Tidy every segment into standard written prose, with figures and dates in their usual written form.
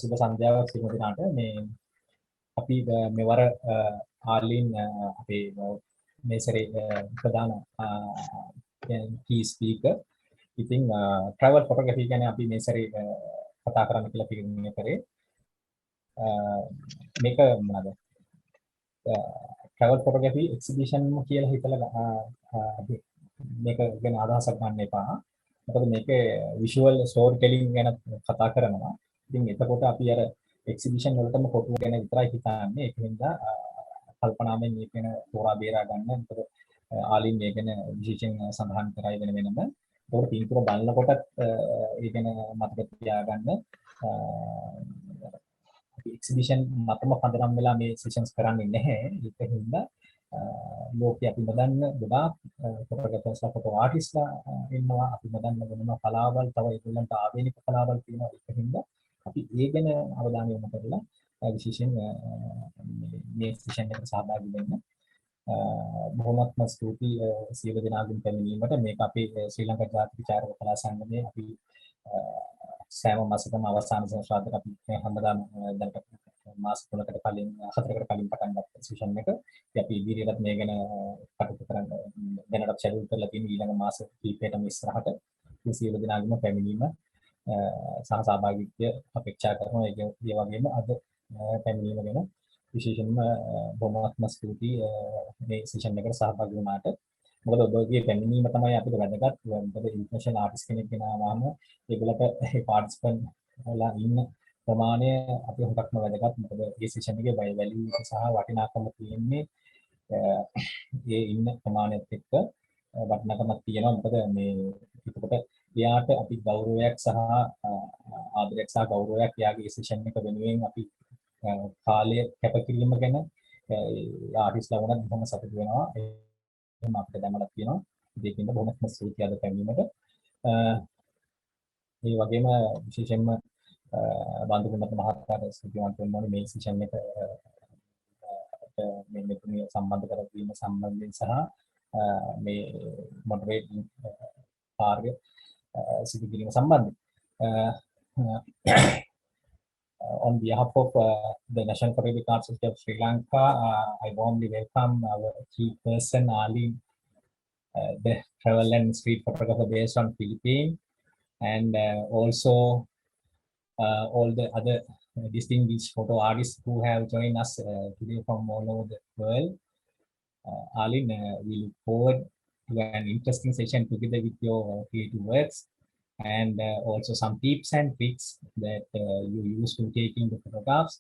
සුබ සන්ධ්‍යාවක් සිදු දිනාට මේ අපි මෙවර ආලින් අපේ මේ සැරේ ප්‍රධාන key speaker ඉතින් travel photography කියන්නේ අපි මේ සැරේ කතා කරන්න කියලා තීරණය කරේ මේක මොනවාද travel photography exhibition කියලා හිතලා මේක ගැන අදහසක් ගන්න එපා. මොකද මේකේ visual storytelling ගැන කතා කරනවා. ඉතින් එතකොට අපි අර exhibition වලටම ෆොටෝ ගැන විතරයි හිතන්නේ. ඒක හින්දා කල්පනාවෙන් මේක ගැන තෝරා බේරා ගන්න. මොකද ආලින් මේක ගැන විශේෂයෙන් සඳහන් කරයි වෙනම. ඒක පින්තූර බලනකොටත් ඒක ගැන මතක තියාගන්න. අපි exhibition මතම පදනම් වෙලා මේ sessions කරන්නේ නැහැ. ඒක හින්දා ලෝකයේ අපි මදන්න ගොඩාක් ෆොටෝග්‍රැෆර්ස්ලා ෆොටෝ ආටිස්ට්ලා ඉන්නවා අපි මදන්න වෙනම කලාවල් තව ඒගොල්ලන්ට ආවේනික කලාවල් තියෙනවා ඒකින්ද අපි ඒ ගැන අවධානය යොමු කරලා විශේෂයෙන් මේ සෙෂන් එකට සහභාගී වෙන්න බොහොමත්ම ස්තුතියි සියලු දෙනාගෙන් පැමිණීමට මේක අපේ ශ්‍රී ලංකා ජාතික ඡායාරූප කලා සංගමයේ අපි සෑම මාසෙකම අවසාන සෙෂන් අපි හැමදාම දැනට මාස 3කට කලින් 4කට කලින් පටන් ගත්ත සෙෂන් එක. අපි ඉදිරියටත් මේ ගැන කටයුතු කරන්න දැනට ෂෙඩියුල් කරලා තියෙන ඊළඟ මාස කිහිපයකම ඉස්සරහට මේ සියලු දෙනාගේම පැමිණීම සහ සහභාගීත්වය අපේක්ෂා කරනවා. ඒ වගේම අද පැමිණීම ගැන විශේෂයෙන්ම බොහොමත්ම ස්තුතියි මේ සෙෂන් එකට සහභාගී වුණාට. මොකද ඔබගේ පැමිණීම තමයි අපිට වැදගත්. මොකද ඉන්ටර්නැෂනල් ආටිස්ට් කෙනෙක් ගෙනාවාම ඒගොල්ලන්ට ඒ පාර්ටිසිපන්ට් වලා ඉන්න ප්‍රමාණය අපි හුඟක්ම වැදගත්. මොකද මේ සෙෂන් එකේ වැලියු සහ වටිනාකම තියෙන්නේ ඒ ඉන්න ප්‍රමාණයත් එක්ක වටිනාකමක් තියෙනවා. මොකද මේ එතකොට එයාට අපි ගෞරවයක් සහ ආදරයක් සහ ගෞරවයක් එයාගේ සෙෂන් එක වෙනුවෙන් අපි කාලය කැපකිරීම ගැන ආටිස්ට්ලා වුණත් බොහොම සතුටු වෙනවා. එහෙනම් අපිට දැනලා තියෙනවා. ඒකින්ද බොහොමත්ම ස්තුතියි අද පැමිණීමට. ඒ වගේම විශේෂයෙන්ම බන්දුගුණත් මහත්මයාට ස්තුතිවන්ත වෙන්න ඕනේ මේ සෙෂන් එක මේ මෙතුමිය සම්බන්ධ කරගැනීම සම්බන්ධයෙන් සහ මේ මොඩරේටින් කාර්ය සිදු කිරීම සම්බන්ධයෙන් on behalf of the National Photographic Art Society of Sri Lanka, I warmly welcome our key person, Arlene, the travel and street photographer based on Philippines, and also all the other distinguished photo artists who have joined us today from all over the world. Arlene, we look forward to an interesting session together with your creative works and also some tips and tricks that you use to taking the photographs.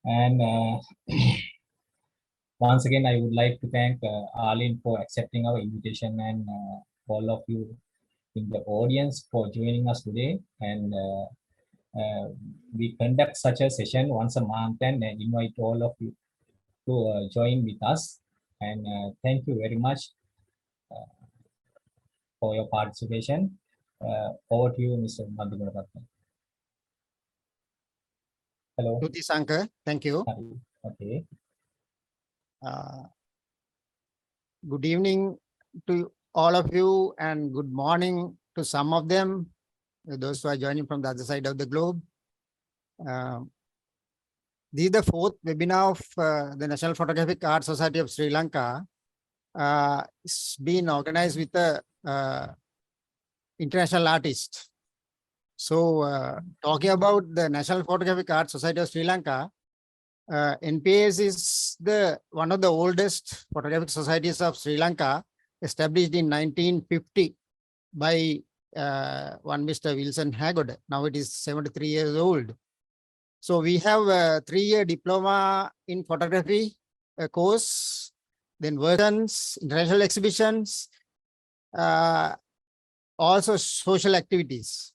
And once again, I would like to thank Arlene for accepting our invitation and all of you in the audience for joining us today. And we conduct such a session once a month and invite all of you to join with us. And thank you very much for your participation. Over to you, Mr. Madhugunaratna. Hello. Tuti Sankar, thank you. Okay. Good evening to all of you and good morning to some of them, those who are joining from the other side of the globe. This is the 4th webinar of the National Photographic Art Society of Sri Lanka. It's been organized with the international artists. So talking about the National Photographic Art Society of Sri Lanka, NPS is one of the oldest photographic societies of Sri Lanka, established in 1950 by one Mr. Wilson Haggood. Now it is 73 years old. So we have a 3-year diploma in photography course, then workshops, international exhibitions, also social activities.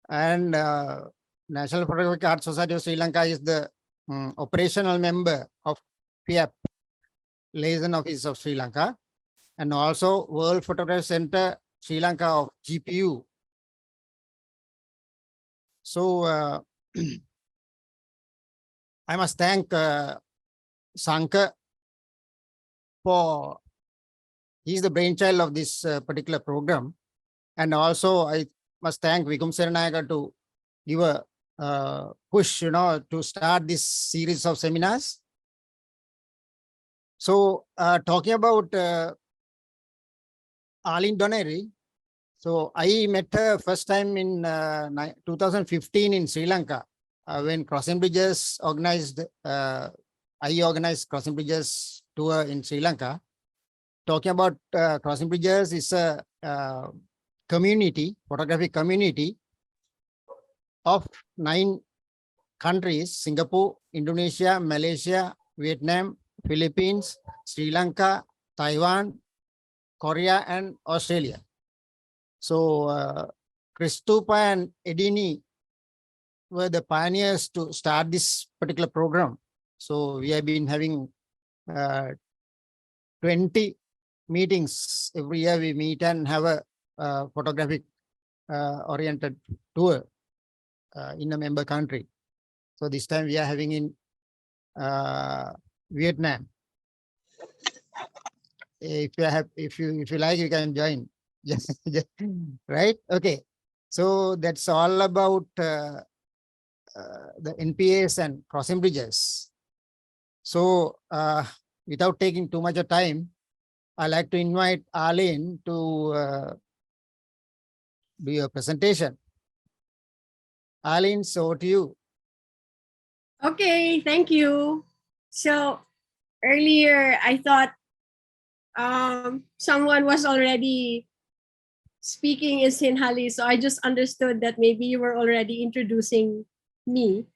And National Photographic Art Society of Sri Lanka is the operational member of PIAP, Liaison Office of Sri Lanka, and also World Photography Center Sri Lanka of GPU. So I must thank Sankar for, he's the brainchild of this particular program. And also I must thank Vigum Seranayaka to give a push, to start this series of seminars. So talking about Arlene Donaire, so I met her first time in 2015 in Sri Lanka when Crossing Bridges organized, I organized Crossing Bridges tour in Sri Lanka. Talking about Crossing Bridges is a community, photographic community of 9 countries: Singapore, Indonesia, Malaysia, Vietnam, Philippines, Sri Lanka, Taiwan, Korea, and Australia. So Christopher and Edini were the pioneers to start this particular program. So we have been having 20 meetings every year. We meet and have a photographic oriented tour in a member country. So this time we are having in Vietnam. If you like, you can join. Yes, right? Okay. So that's all about the NPAs and Crossing Bridges. So without taking too much of time, I'd like to invite Arlene to do your presentation. Arlene, so to you. Okay, thank you. So earlier I thought someone was already speaking in Sinhalese, so I just understood that maybe you were already introducing me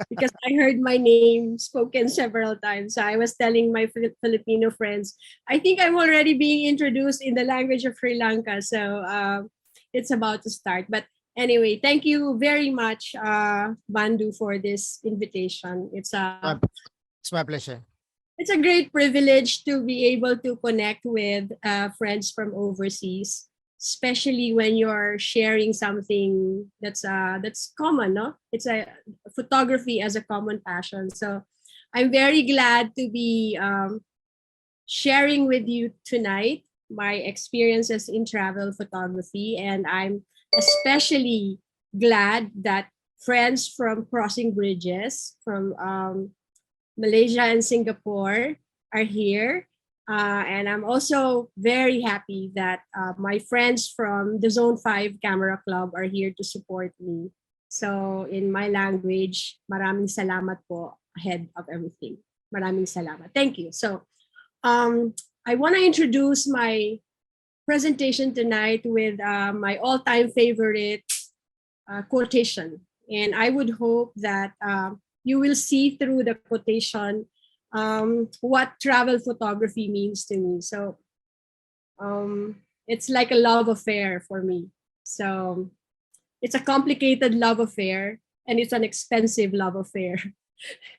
because I heard my name spoken several times. So I was telling my Filipino friends, I think I'm already being introduced in the language of Sri Lanka. So it's about to start. But anyway, thank you very much, Bandu, for this invitation. It's my pleasure. It's a great privilege to be able to connect with friends from overseas, especially when you're sharing something that's common, no? It's a photography as a common passion. So I'm very glad to be sharing with you tonight my experiences in travel photography, and I'm especially glad that friends from Crossing Bridges from Malaysia and Singapore are here. And I'm also very happy that my friends from the Zone 5 Camera Club are here to support me. So in my language, maraming salamat po ahead of everything. Maraming salamat. Thank you. So I want to introduce my presentation tonight with my all-time favorite quotation. And I would hope that you will see through the quotation what travel photography means to me. So it's like a love affair for me. So it's a complicated love affair, and it's an expensive love affair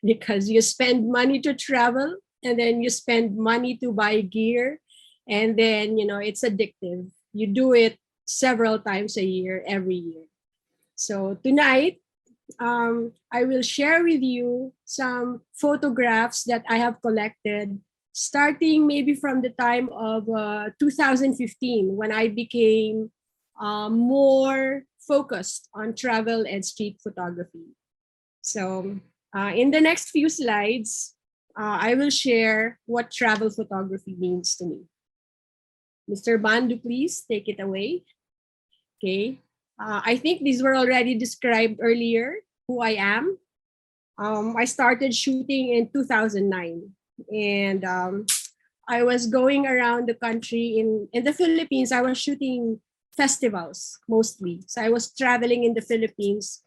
because you spend money to travel, and then you spend money to buy gear, and then it's addictive. You do it several times a year, every year. So tonight I will share with you some photographs that I have collected starting maybe from the time of 2015, when I became more focused on travel and street photography. So in the next few slides, I will share what travel photography means to me. Mr. Bandu, please take it away. Okay. I think these were already described earlier, who I am. I started shooting in 2009, and I was going around the country. In the Philippines, I was shooting festivals mostly. So I was traveling in the Philippines,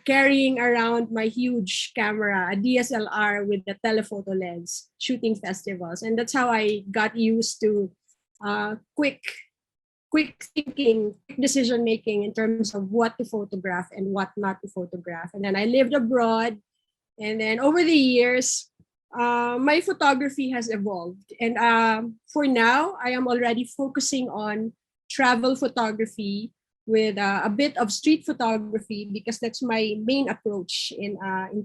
carrying around my huge camera, a DSLR with a telephoto lens, shooting festivals. And that's how I got used to quick thinking, quick decision making in terms of what to photograph and what not to photograph. And then I lived abroad, and then over the years, my photography has evolved. And for now, I am already focusing on travel photography with a bit of street photography, because that's my main approach in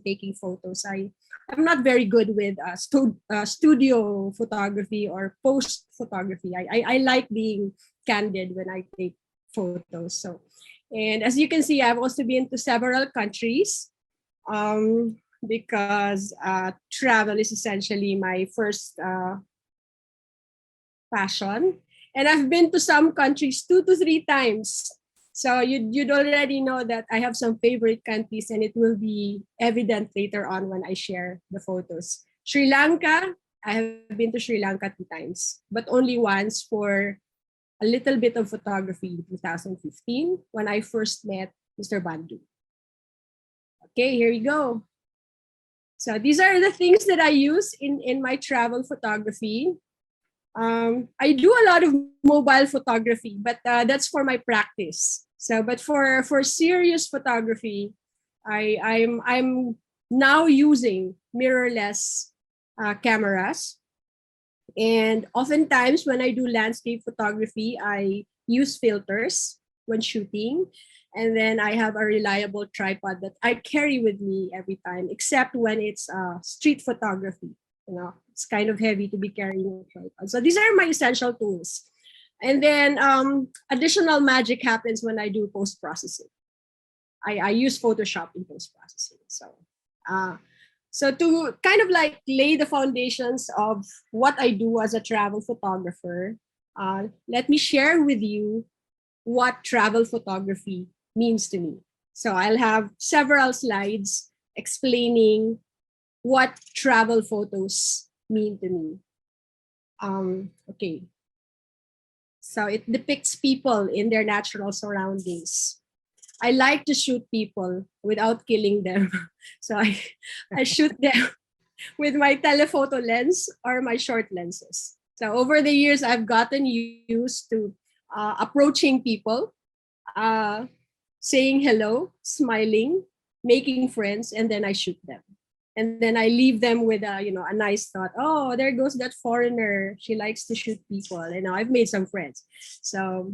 taking photos. I'm not very good with studio photography or post photography. I like being candid when I take photos. So And as you can see, I've also been to several countries because travel is essentially my first passion. And I've been to some countries 2 to 3 times. So you'd already know that I have some favorite countries, and it will be evident later on when I share the photos. Sri Lanka, I have been to Sri Lanka 2 times, but only once for a little bit of photography in 2015 when I first met Mr. Bandu. Okay, here you go. So these are the things that I use in my travel photography. I do a lot of mobile photography, but that's for my practice. So, but for serious photography, I'm now using mirrorless cameras, and oftentimes when I do landscape photography, I use filters when shooting, and then I have a reliable tripod that I carry with me every time, except when it's street photography. You know, it's kind of heavy to be carrying a tripod. So these are my essential tools. And then additional magic happens when I do post-processing. I use Photoshop in post-processing. So to kind of like lay the foundations of what I do as a travel photographer, let me share with you what travel photography means to me. So I'll have several slides explaining what travel photos mean to me. Okay. So it depicts people in their natural surroundings. I like to shoot people without killing them. So I shoot them with my telephoto lens or my short lenses. So over the years, I've gotten used to approaching people, saying hello, smiling, making friends, and then I shoot them. And then I leave them with a nice thought. Oh, there goes that foreigner. She likes to shoot people. I've made some friends. So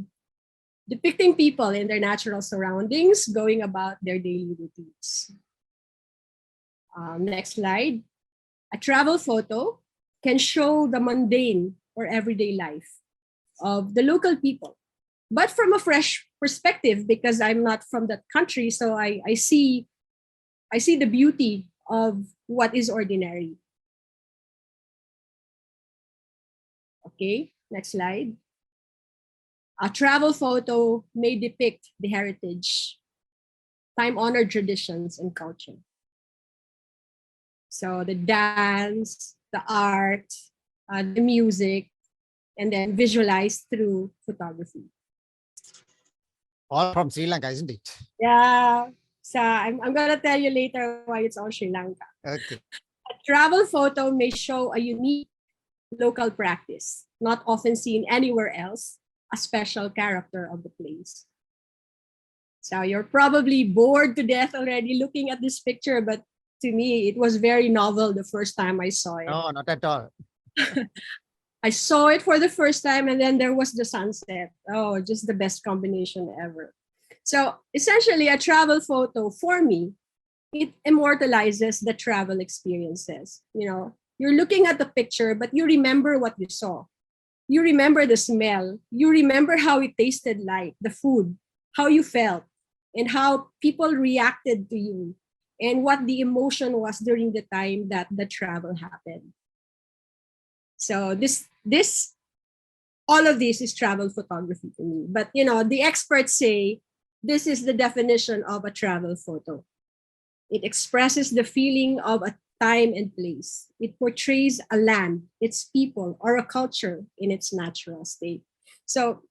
depicting people in their natural surroundings, going about their daily routines. Next slide. A travel photo can show the mundane or everyday life of the local people, but from a fresh perspective, because I'm not from that country. So I see the beauty of what is ordinary. Okay, next slide. A travel photo may depict the heritage, time-honored traditions, and culture. So the dance, the art, the music, and then visualized through photography. All from Sri Lanka, isn't it? Yeah. So I'm going to tell you later why it's all Sri Lanka. Okay. A travel photo may show a unique local practice, not often seen anywhere else, a special character of the place. So you're probably bored to death already looking at this picture, but to me, it was very novel the first time I saw it. No, not at all. I saw it for the first time, and then there was the sunset. Oh, just the best combination ever. So essentially, a travel photo for me, it immortalizes the travel experiences. You're looking at the picture, but you remember what you saw. You remember the smell. You remember how it tasted like, the food, how you felt, and how people reacted to you, and what the emotion was during the time that the travel happened. So all of this is travel photography to me. But the experts say this is the definition of a travel photo. It expresses the feeling of a time and place. It portrays a land, its people, or a culture in its natural state. So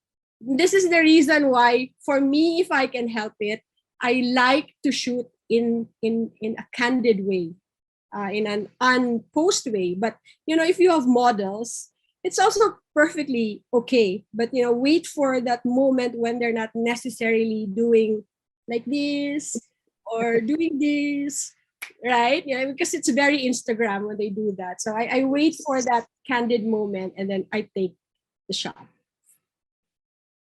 this is the reason why, for me, if I can help it, I like to shoot in a candid way, in an unposed way. But if you have models, it's also perfectly okay. But wait for that moment when they're not necessarily doing like this or doing this, right? Because it's very Instagram when they do that. So I wait for that candid moment, and then I take the shot.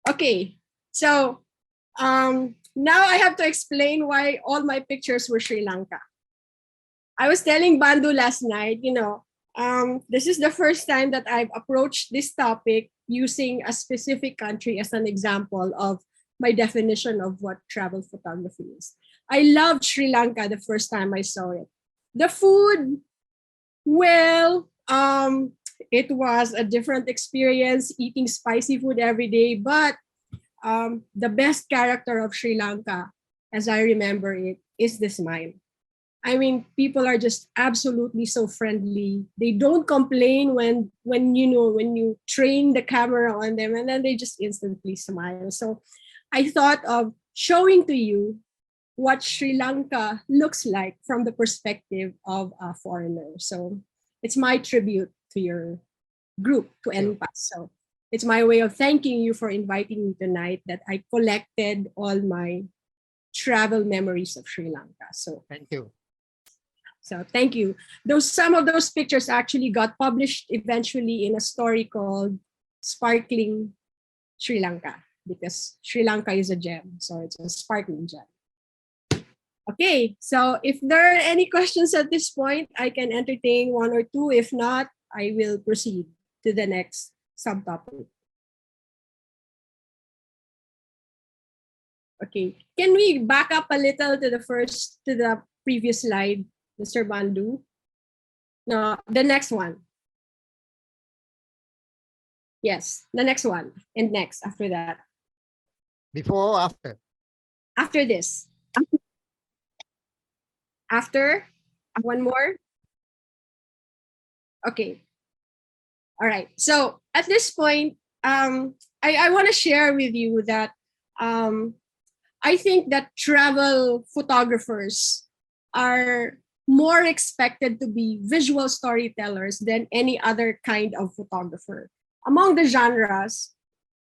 Okay, so now I have to explain why all my pictures were Sri Lanka. I was telling Bandu last night, this is the first time that I've approached this topic using a specific country as an example of my definition of what travel photography is. I loved Sri Lanka the first time I saw it. The food, well, it was a different experience eating spicy food every day, but the best character of Sri Lanka, as I remember it, is the smile. I mean, people are just absolutely so friendly. They don't complain when you train the camera on them, and then they just instantly smile. So I thought of showing to you what Sri Lanka looks like from the perspective of a foreigner. So it's my tribute to your group, to NPAS. So it's my way of thanking you for inviting me tonight, that I collected all my travel memories of Sri Lanka. So Thank you. So thank you. Some of those pictures actually got published eventually in a story called Sparkling Sri Lanka, because Sri Lanka is a gem. So it's a sparkling gem. Okay, so if there are any questions at this point, I can entertain one or two. If not, I will proceed to the next subtopic. Okay, can we back up a little to the previous slide, Mr. Bandu? No, the next one. Yes, the next one. And next, after that. Before or after? After this. After? One more? Okay. All right. So at this point, I want to share with you that I think that travel photographers are more expected to be visual storytellers than any other kind of photographer. Among the genres,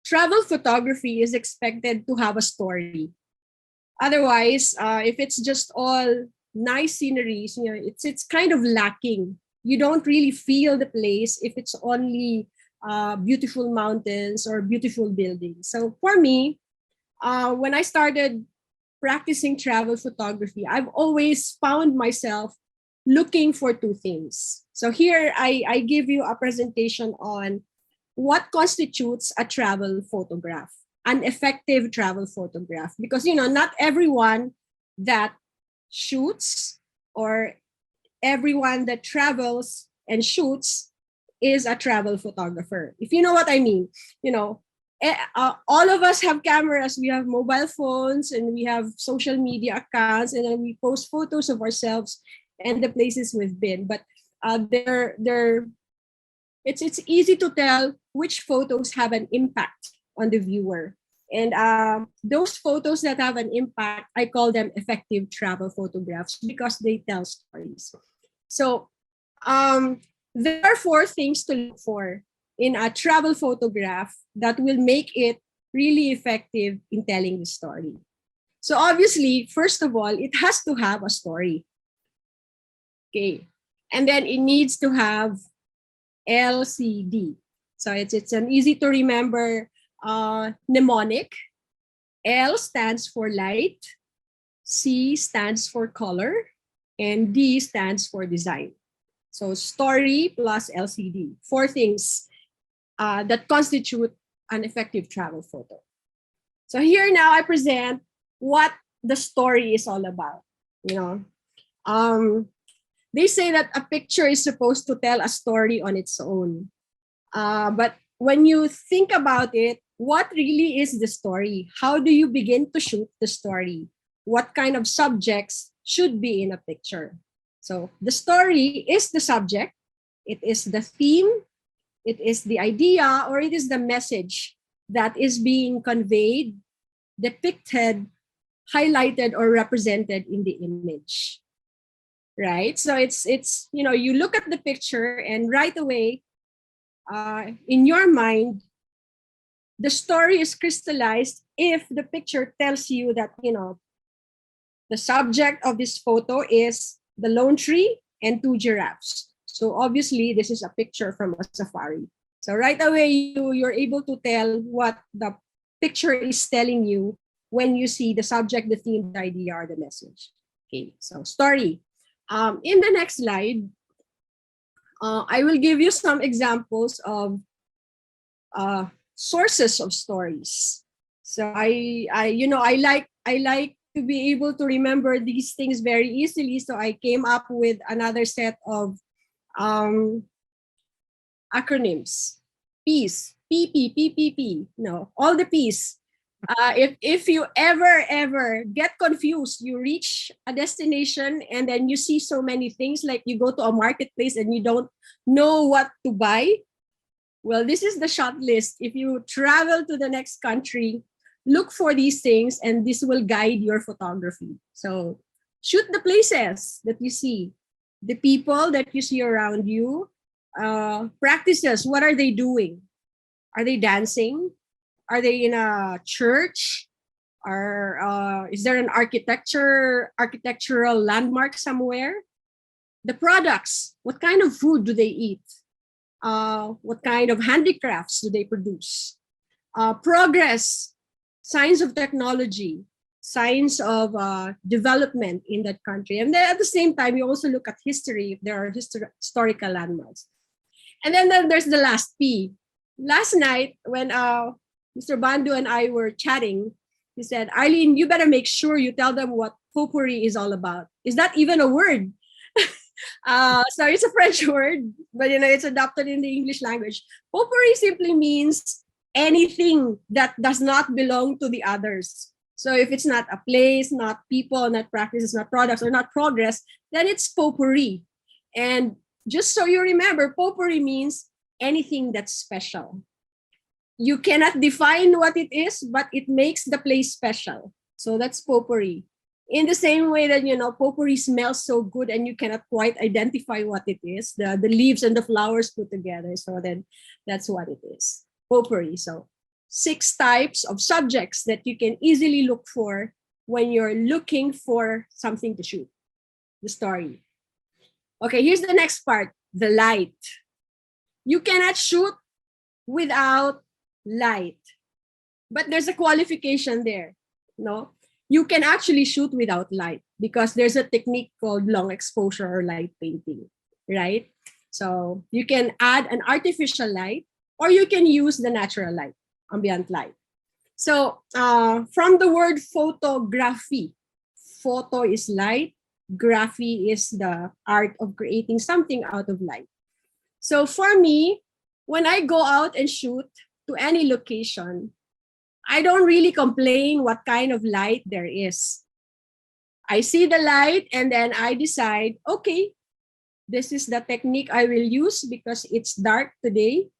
travel photography is expected to have a story. Otherwise, if it's just all nice sceneries, it's kind of lacking. You don't really feel the place if it's only beautiful mountains or beautiful buildings. So for me, when I started practicing travel photography, I've always found myself looking for two things. So here I give you a presentation on what constitutes a travel photograph, an effective travel photograph. Because, not everyone that shoots or everyone that travels and shoots is a travel photographer. If you know what I mean, all of us have cameras, we have mobile phones, and we have social media accounts, and then we post photos of ourselves and the places we've been. But it's easy to tell which photos have an impact on the viewer. And those photos that have an impact, I call them effective travel photographs because they tell stories. So there are four things to look for in a travel photograph that will make it really effective in telling the story. So obviously, first of all, it has to have a story. Okay. And then it needs to have LCD. So it's an easy to remember mnemonic. L stands for light, C stands for color, and D stands for design. So story plus LCD, four things that constitute an effective travel photo. So here now I present what the story is all about. They say that a picture is supposed to tell a story on its own. But when you think about it, what really is the story? How do you begin to shoot the story? What kind of subjects should be in a picture? So the story is the subject, it is the theme, it is the idea, or it is the message that is being conveyed, depicted, highlighted, or represented in the image. Right? So it's you look at the picture and right away, in your mind, the story is crystallized if the picture tells you that, the subject of this photo is the lone tree and two giraffes. So obviously, this is a picture from a safari. So right away, you're able to tell what the picture is telling you when you see the subject, the theme, the idea, or the message. Okay, so story. In the next slide, I will give you some examples of sources of stories. So I like to be able to remember these things very easily. So I came up with another set of acronyms. Peace, P. No, all the P's. If you ever get confused, you reach a destination and then you see so many things, like you go to a marketplace and you don't know what to buy. Well, this is the short list. If you travel to the next country, look for these things and this will guide your photography. So shoot the places that you see, the people that you see around you. Practices, what are they doing? Are they dancing? Are they in a church? Or is there an architectural landmark somewhere? The products, what kind of food do they eat? What kind of handicrafts do they produce? Progress, signs of technology, signs of development in that country. And then at the same time, you also look at history, if there are historical landmarks. And then there's the last P. Last night, when Mr. Bandu and I were chatting, he said, Arlene, you better make sure you tell them what potpourri is all about. Is that even a word? So it's a French word, but it's adopted in the English language. Potpourri simply means anything that does not belong to the others. So if it's not a place, not people, not practices, not products, or not progress, then it's potpourri. And just so you remember, potpourri means anything that's special. You cannot define what it is, but it makes the place special. So that's potpourri. In the same way that, potpourri smells so good and you cannot quite identify what it is, the leaves and the flowers put together. So then that's what it is, potpourri. So 6 types of subjects that you can easily look for when you're looking for something to shoot, the story. Okay, here's the next part, the light. You cannot shoot without light, but there's a qualification there. No, you can actually shoot without light because there's a technique called long exposure or light painting, right? So you can add an artificial light or you can use the natural light, ambient light. So from the word photography, photo is light, graphy is the art of creating something out of light. So for me, when I go out and shoot to any location, I don't really complain what kind of light there is. I see the light and then I decide, okay, this is the technique I will use because it's dark today,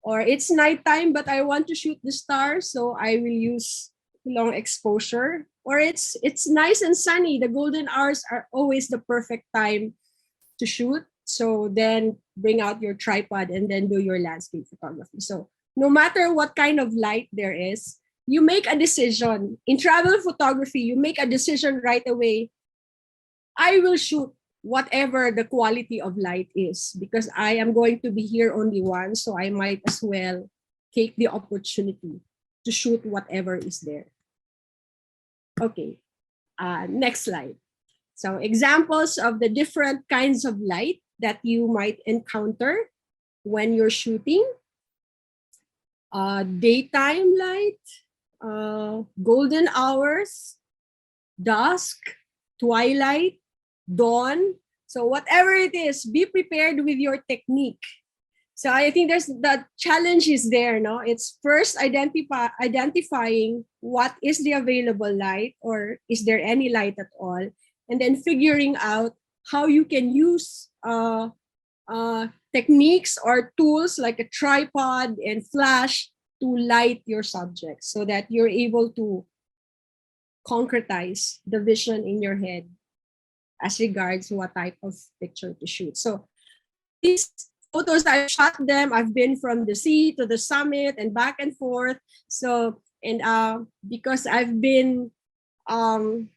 or it's nighttime, but I want to shoot the stars, so I will use long exposure. Or it's nice and sunny. The golden hours are always the perfect time to shoot. So then bring out your tripod and then do your landscape photography. So no matter what kind of light there is, you make a decision. In travel photography, you make a decision right away. I will shoot whatever the quality of light is because I am going to be here only once, so I might as well take the opportunity to shoot whatever is there. Okay, next slide. So examples of the different kinds of light that you might encounter when you're shooting. Daytime light, golden hours, dusk, twilight, dawn. So whatever it is, be prepared with your technique. So I think there's the challenge is there, no? It's first identifying what is the available light or is there any light at all, and then figuring out how you can use techniques or tools like a tripod and flash to light your subject so that you're able to concretize the vision in your head as regards what type of picture to shoot. So these photos, I've shot them. I've been from the sea to the summit and back and forth. So, and because I've been, I've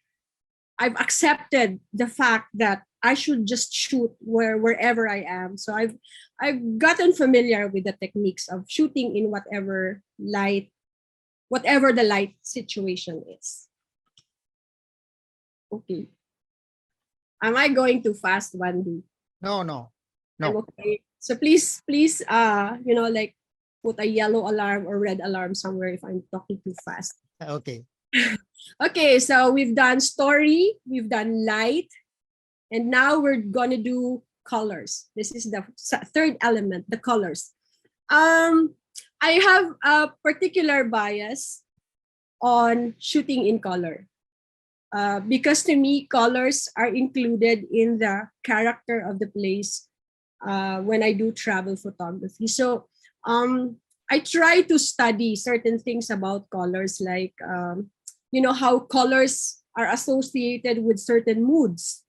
accepted the fact that I should just shoot wherever I am. So I've gotten familiar with the techniques of shooting in whatever the light situation is. Okay. Am I going too fast, Wandy? No. Okay. So please, like put a yellow alarm or red alarm somewhere if I'm talking too fast. Okay. Okay, so we've done story, we've done light, and now we're gonna do colors. This is the third element, the colors. I have a particular bias on shooting in color. Because to me, colors are included in the character of the place when I do travel photography. So I try to study certain things about colors, like, how colors are associated with certain moods.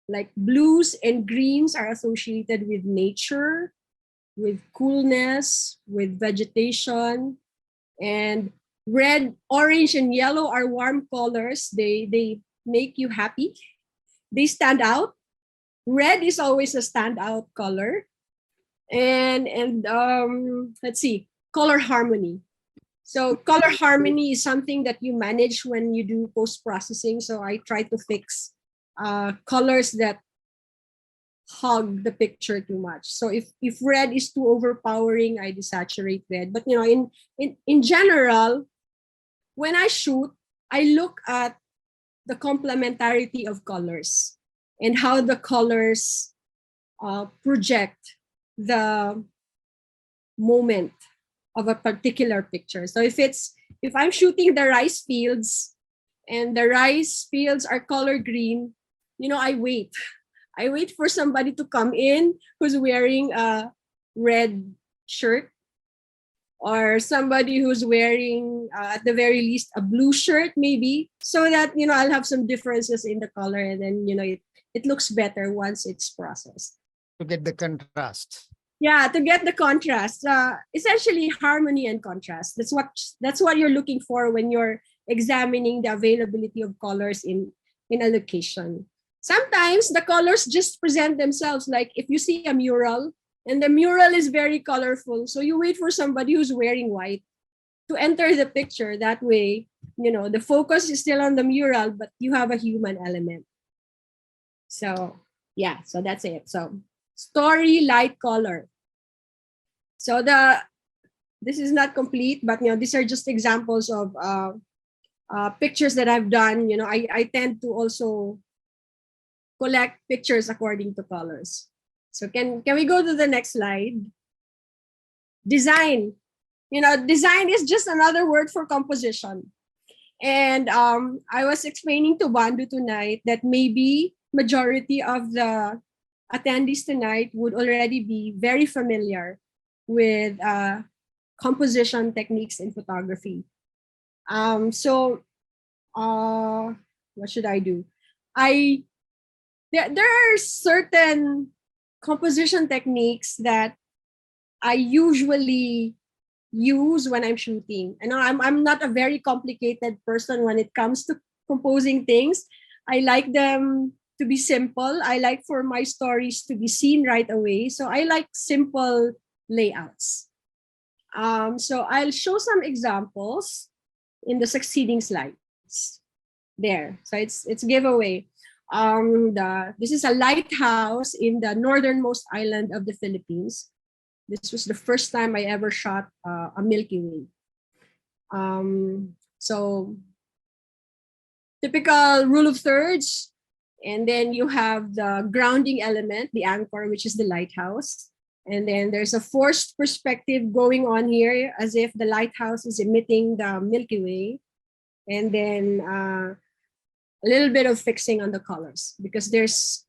Like blues and greens are associated with nature, with coolness, with vegetation, and red, orange, and yellow are warm colors. They make you happy. They stand out. Red is always a standout color. And let's see, color harmony. So color harmony is something that you manage when you do post-processing. So I try to fix colors that hug the picture too much. So if red is too overpowering, I desaturate red. But in general, when I shoot, I look at the complementarity of colors and how the colors project the moment of a particular picture. So if I'm shooting the rice fields and the rice fields are color green, I wait. I wait for somebody to come in who's wearing a red shirt, or somebody who's wearing, at the very least, a blue shirt, maybe, so that, I'll have some differences in the color, and then, it looks better once it's processed. To get the contrast. Yeah, to get the contrast. Essentially, harmony and contrast. That's what you're looking for when you're examining the availability of colors in a location. Sometimes the colors just present themselves. Like if you see a mural and the mural is very colorful, so you wait for somebody who's wearing white to enter the picture. That way, the focus is still on the mural, but you have a human element. So yeah, so that's it. So story, light, color. So this is not complete, but these are just examples of pictures that I've done. I tend to also collect pictures according to colors. So can we go to the next slide? Design. Design is just another word for composition. And I was explaining to Bandu tonight that maybe majority of the attendees tonight would already be very familiar with composition techniques in photography. So what should I do? There are certain composition techniques that I usually use when I'm shooting. And I'm not a very complicated person when it comes to composing things. I like them to be simple. I like for my stories to be seen right away. So I like simple layouts. So I'll show some examples in the succeeding slides. There. So it's giveaway. This is a lighthouse in the northernmost island of the Philippines. This was the first time I ever shot a Milky Way. So typical rule of thirds, and then you have the grounding element, the anchor, which is the lighthouse. And then there's a forced perspective going on here as if the lighthouse is emitting the Milky Way. And then a little bit of fixing on the colors because there's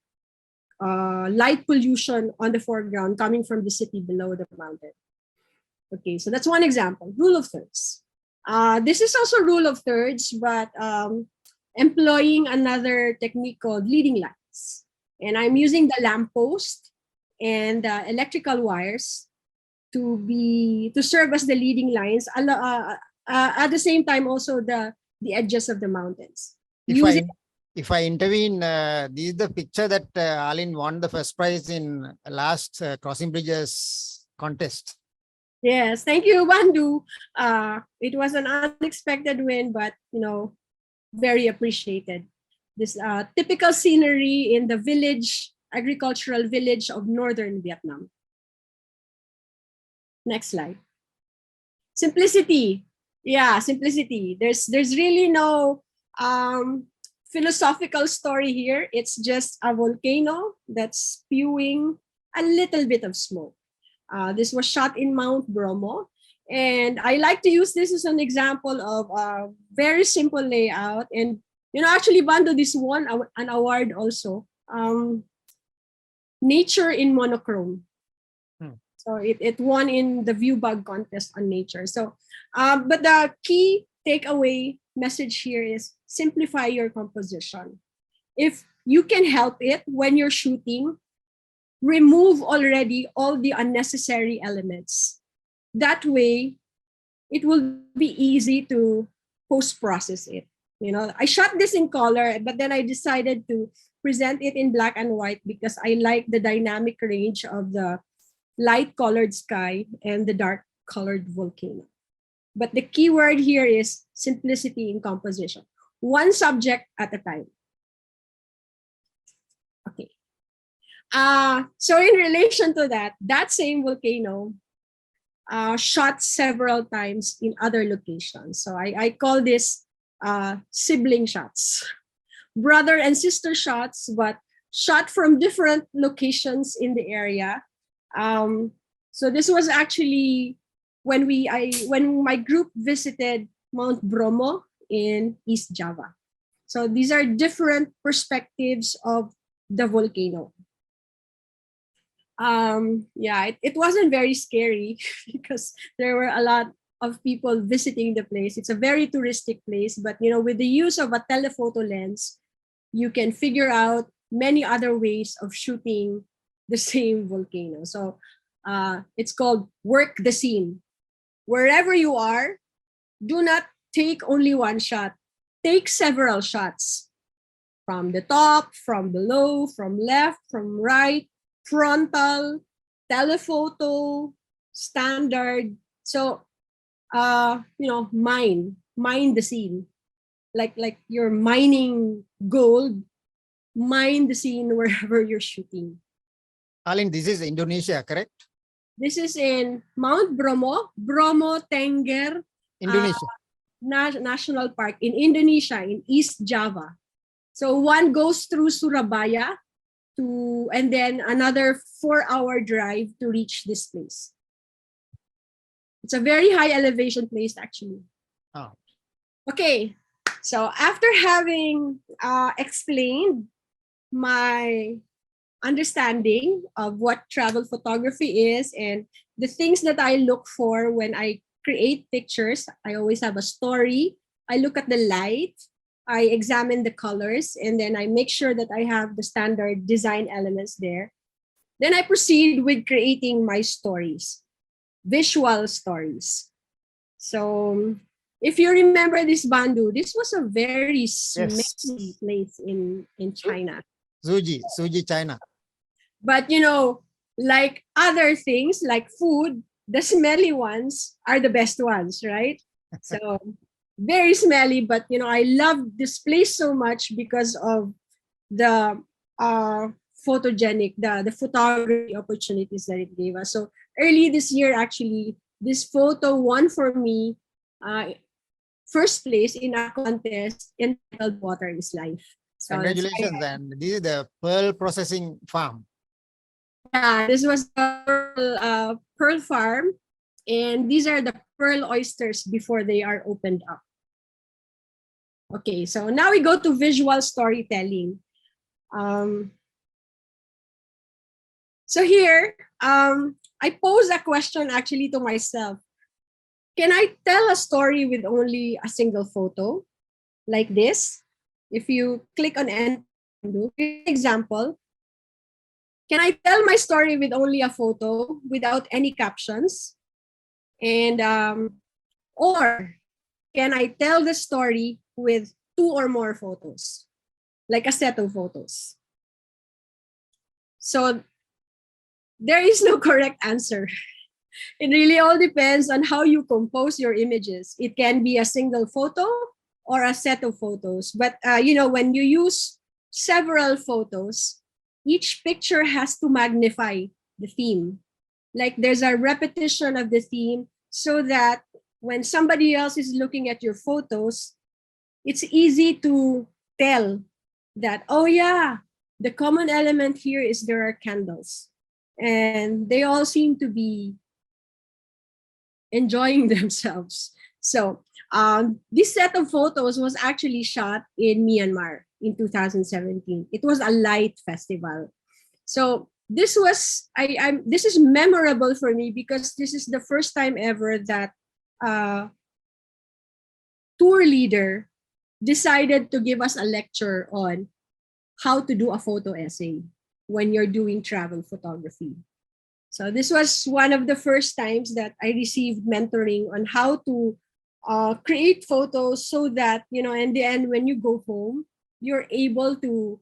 light pollution on the foreground coming from the city below the mountain. Okay, so that's one example, rule of thirds. This is also rule of thirds, but employing another technique called leading lights. And I'm using the lamppost and electrical wires to serve as the leading lines. At the same time, also the edges of the mountains. If I intervene, this is the picture that Arlene won the first prize in last Crossing Bridges contest. Yes, thank you, Bandu. It was an unexpected win, but very appreciated. This typical scenery in the agricultural village of northern Vietnam. Next slide. Simplicity. Yeah, simplicity. There's really no philosophical story here. It's just a volcano that's spewing a little bit of smoke. This was shot in Mount Bromo. And I like to use this as an example of a very simple layout. And, actually, Bando, this won an award also. Nature in monochrome. So it won in the View Bug contest on nature. So, but the key takeaway message here is simplify your composition. If you can help it when you're shooting, remove already all the unnecessary elements. That way, it will be easy to post-process it. I shot this in color, but then I decided to present it in black and white because I like the dynamic range of the light colored sky and the dark colored volcano. But the key word here is simplicity in composition. One subject at a time. Okay. So in relation to that same volcano shot several times in other locations. So I call this sibling shots. Brother and sister shots, but shot from different locations in the area. So this was actually when my group visited Mount Bromo in East Java. So these are different perspectives of the volcano. It wasn't very scary because there were a lot of people visiting the place. It's a very touristic place, but with the use of a telephoto lens, you can figure out many other ways of shooting the same volcano. So it's called work the scene. Wherever you are, do not take only one shot. Take several shots from the top, from below, from left, from right, frontal, telephoto, standard. So, mine the scene. Like you're mining gold, mine the scene wherever you're shooting. Arlene, this is Indonesia, correct? This is in Mount Bromo, Bromo Tengger Indonesia. National Park in Indonesia, in East Java. So one goes through Surabaya and then another 4-hour drive to reach this place. It's a very high elevation place, actually. Oh. Okay, so after having explained my understanding of what travel photography is and the things that I look for when I create pictures, I always have a story. I look at the light, I examine the colors, and then I make sure that I have the standard design elements there. Then I proceed with creating my stories, visual stories. So if you remember this Bandu, this was a very smelly place in China. Suji, China. But like other things, like food, the smelly ones are the best ones, right? So very smelly, but I love this place so much because of the photogenic, the photography opportunities that it gave us. So early this year, actually, this photo won for me first place in a contest entitled Water is Life. So congratulations, and this is the pearl processing farm. Yeah, this was a pearl farm, and these are the pearl oysters before they are opened up. Okay, so now we go to visual storytelling. So here, I pose a question actually to myself. Can I tell a story with only a single photo? Like this? If you click on end, for example, can I tell my story with only a photo without any captions? And or can I tell the story with 2 or more photos, like a set of photos? So there is no correct answer. It really all depends on how you compose your images. It can be a single photo or a set of photos. But when you use several photos, each picture has to magnify the theme. Like there's a repetition of the theme so that when somebody else is looking at your photos, it's easy to tell that, oh yeah, the common element here is there are candles. And they all seem to be enjoying themselves. So this set of photos was actually shot in Myanmar in 2017. It was a light festival. So this was this is memorable for me because this is the first time ever that tour leader decided to give us a lecture on how to do a photo essay when you're doing travel photography. So this was one of the first times that I received mentoring on how to create photos so that, you know, in the end, when you go home, you're able to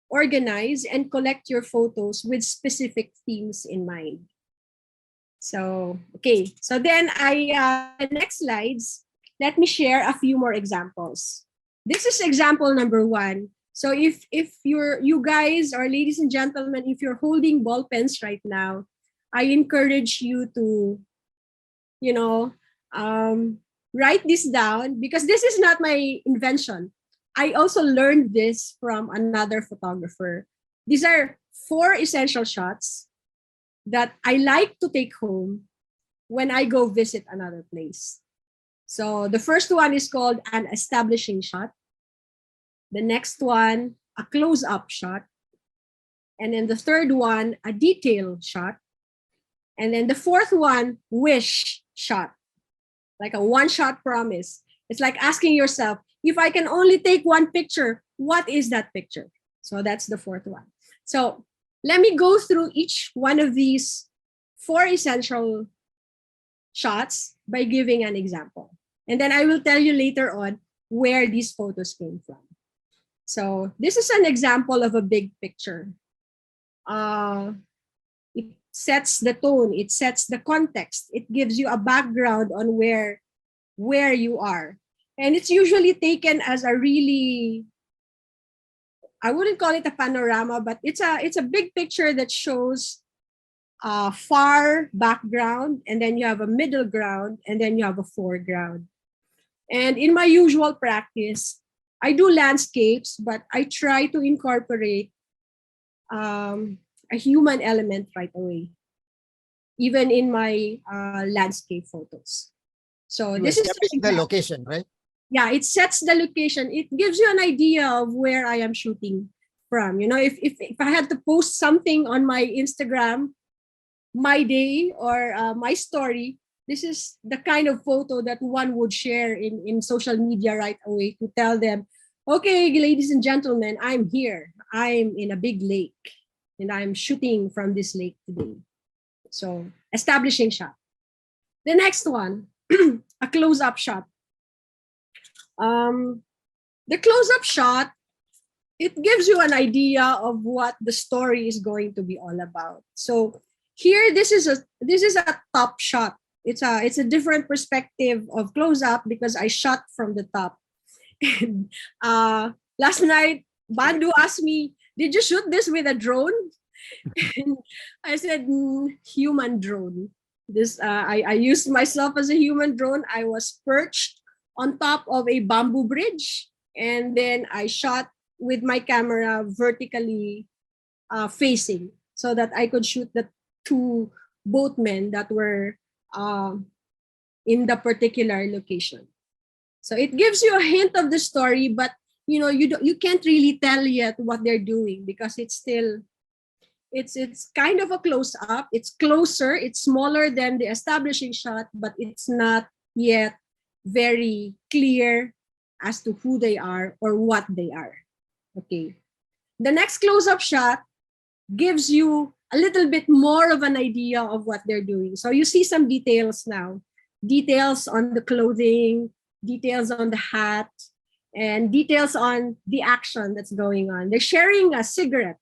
organize and collect your photos with specific themes in mind. So, okay. So then the next slides, let me share a few more examples. This is example number 1. So if you guys, or ladies and gentlemen, if you're holding ball pens right now, I encourage you to, you know, write this down, because this is not my invention. I also learned this from another photographer. These are 4 essential shots that I like to take home when I go visit another place. So the first one is called an establishing shot. The next one, a close-up shot. And then the third one, a detail shot. And then the fourth one, wish shot, like a one-shot promise. It's like asking yourself, if I can only take one picture, what is that picture? So that's the fourth one. So let me go through each one of these 4 essential shots by giving an example. And then I will tell you later on where these photos came from. So this is an example of a big picture. It sets the tone, it sets the context, it gives you a background on where you are. And it's usually taken as a really, I wouldn't call it a panorama, but it's a big picture that shows a far background, and then you have a middle ground, and then you have a foreground. And in my usual practice, I do landscapes, but I try to incorporate a human element right away, even in my landscape photos. So this is the location, right? Yeah, it sets the location. It gives you an idea of where I am shooting from. You know, if I had to post something on my Instagram, my day, or my story, this is the kind of photo that one would share in social media right away to tell them, okay, ladies and gentlemen, I'm here. I'm in a big lake and I'm shooting from this lake today. So establishing shot. The next one, a close-up shot. The close-up shot, it gives you an idea of what the story is going to be all about. So here, this is a top shot. It's a different perspective of close-up because I shot from the top. And last night, Bandu asked me, "Did you shoot this with a drone?" And I said, "Human drone." This I used myself as a human drone. I was perched on top of a bamboo bridge, and then I shot with my camera vertically facing so that I could shoot the 2 boatmen that were in the particular location. So it gives you a hint of the story, but you know, you can't really tell yet what they're doing because it's still it's kind of a close up. It's closer, it's smaller than the establishing shot, but it's not yet very clear as to who they are or what they are. Okay. The next close-up shot gives you a little bit more of an idea of what they're doing. So you see some details now. Details on the clothing, details on the hat, and details on the action that's going on. They're sharing a cigarette.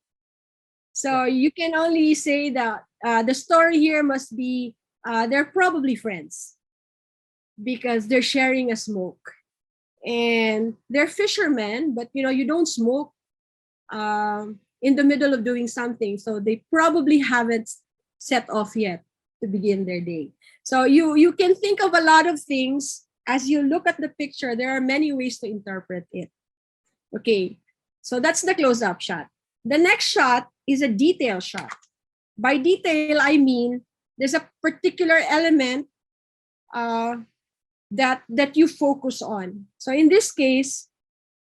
So you can only say that the story here must be they're probably friends because they're sharing a smoke. And they're fishermen, but you know, you don't smoke in the middle of doing something. So they probably haven't set off yet. to begin their day. So you can think of a lot of things as you look at the picture. There are many ways to interpret it. Okay, so that's the close-up shot. The next shot is a detail shot. By detail, I mean there's a particular element that you focus on. So in this case,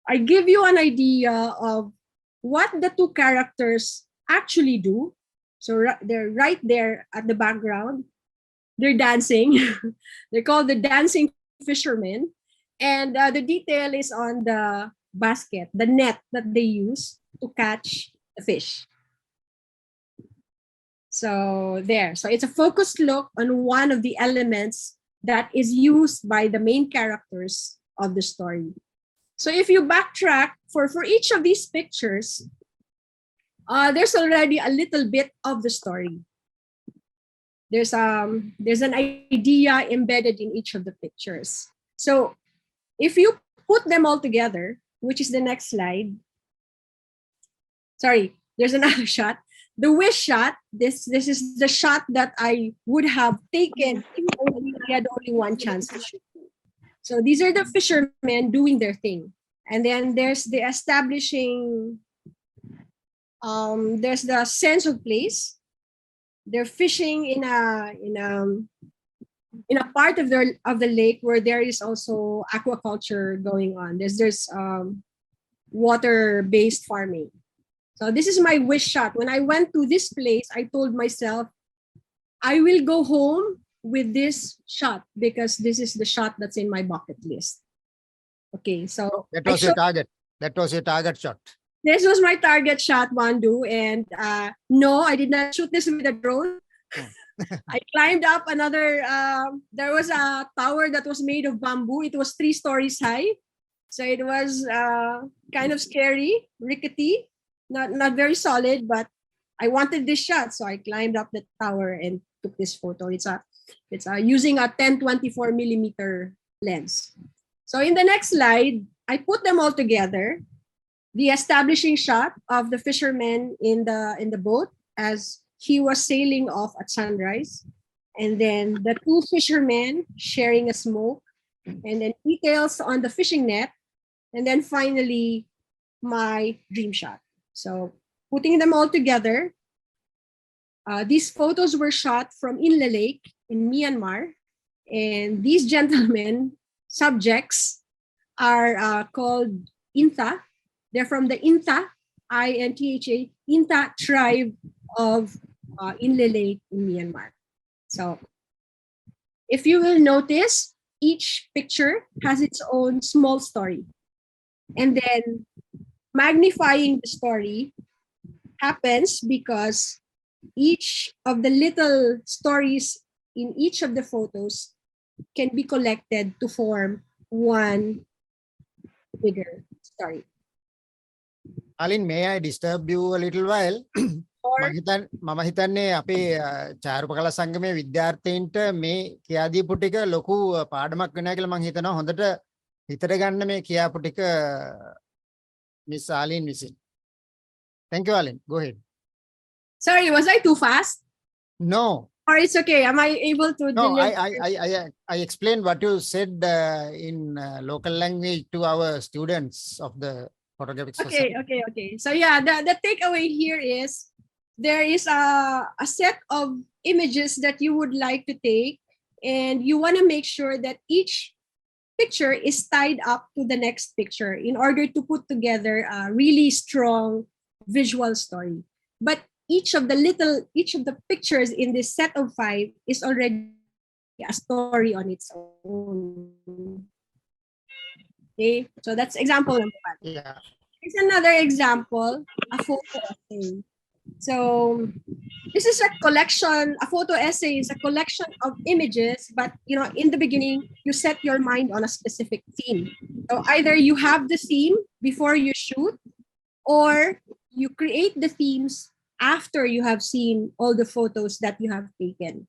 I give you an idea of what the two characters actually do. So they're right there at the background. They're dancing. They're called the dancing fishermen. And the detail is on the basket, the net that they use to catch the fish. So there. So it's a focused look on one of the elements that is used by the main characters of the story. So if you backtrack for each of these pictures, there's already a little bit of the story. There's an idea embedded in each of the pictures. So if you put them all together, which is the next slide. Sorry, there's another shot. The wish shot, this is the shot that I would have taken if I had only one chance to shoot. So these are the fishermen doing their thing. And then there's the establishing, there's the sense of place. They're fishing in a part of the lake where there is also aquaculture going on. There's water-based farming. So this is my wish shot. When I went to this place, I told myself, I will go home with this shot because this is the shot that's in my bucket list. Okay, so that was your target. That was your target shot. This was my target shot, Wandu. And no, I did not shoot this with a drone. I climbed up another, there was a tower that was made of bamboo. It was 3 stories high. So it was kind of scary, rickety, not very solid, but I wanted this shot. So I climbed up the tower and took this photo. It's using a 10-24 millimeter lens. So in the next slide, I put them all together. The establishing shot of the fisherman in the boat as he was sailing off at sunrise. And then the 2 fishermen sharing a smoke. And then details on the fishing net. And then finally, my dream shot. So putting them all together, these photos were shot from Inle Lake in Myanmar. And these gentlemen, subjects, are called Inta. They're from the Inta, I-N-T-H-A, Inta tribe of Inle Lake in Myanmar. So if you will notice, each picture has its own small story. And then magnifying the story happens because each of the little stories in each of the photos can be collected to form one bigger story. Arlene, may I disturb you a little while? Or මම හිතන්නේ අපේ චාරුපකලා සංගමේ විද්‍යාර්ථීන්ට මේ කියාදීපු ටික ලොකු පාඩමක් වෙනවා කියලා මම හිතනවා හොඳට හිතට ගන්න මේ කියාපු ටික Miss Arlene විසින්. Thank you, Arlene. Go ahead. sorry, was I too fast? No. Or it's okay. Am I able to No, deliver? I explained what you said in local language to our students of the Photographic Society. Okay. So yeah, the takeaway here is there is a set of images that you would like to take, and you want to make sure that each picture is tied up to the next picture in order to put together a really strong visual story. But each of the pictures in this set of 5 is already a story on its own. Okay, so that's example number 1. Yeah. Here's another example, a photo essay. So this is a collection, a photo essay is a collection of images, but in the beginning, you set your mind on a specific theme. So either you have the theme before you shoot, or you create the themes after you have seen all the photos that you have taken.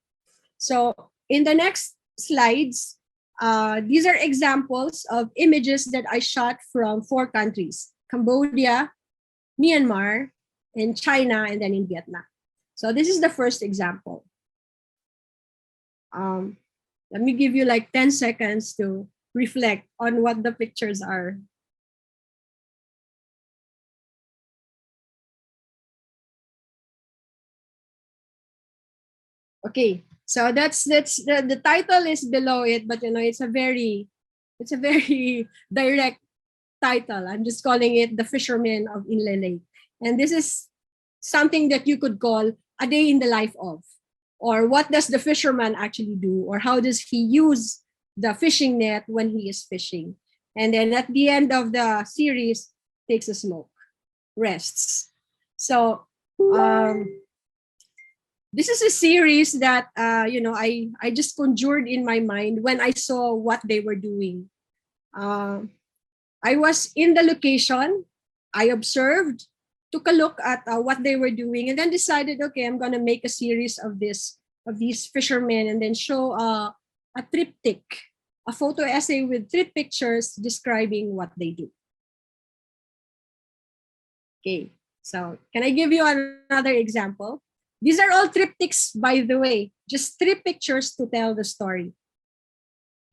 So in the next slides, these are examples of images that I shot from 4 countries: Cambodia, Myanmar, in China, and then in Vietnam. So this is the first example. Let me give you like 10 seconds to reflect on what the pictures are. Okay, so that's the title is below it, but it's a very direct title. I'm just calling it The Fisherman of Inle Lake. And this is something that you could call a day in the life of, or what does the fisherman actually do, or how does he use the fishing net when he is fishing. And then at the end of the series, takes a smoke, rests. So this is a series that I just conjured in my mind when I saw what they were doing. I was in the location, I observed, took a look at what they were doing, and then decided, okay, I'm gonna make a series of these fishermen, and then show a triptych, a photo essay with 3 pictures describing what they do. Okay, so can I give you another example? These are all triptychs, by the way, just 3 pictures to tell the story.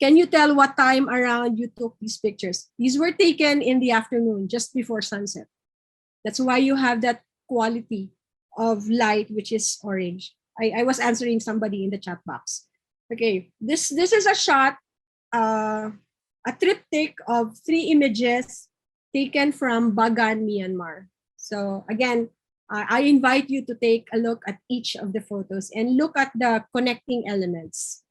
Can you tell what time around you took these pictures? These were taken in the afternoon, just before sunset. That's why you have that quality of light, which is orange. I was answering somebody in the chat box. Okay, this is a shot, a triptych of 3 images taken from Bagan, Myanmar. So again, I invite you to take a look at each of the photos and look at the connecting elements.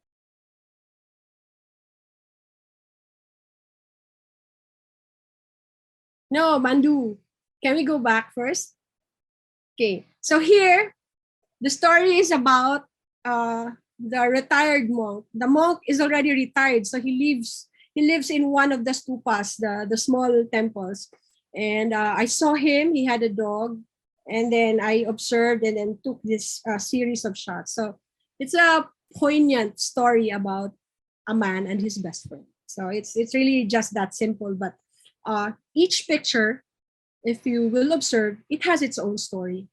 No, Mandu, can we go back first? Okay, so here, the story is about the retired monk. The monk is already retired, so he lives in one of the stupas, the small temples. And I saw him, he had a dog, and then I observed and then took this series of shots. So it's a poignant story about a man and his best friend. So it's really just that simple, but each picture, if you will observe, it has its own story.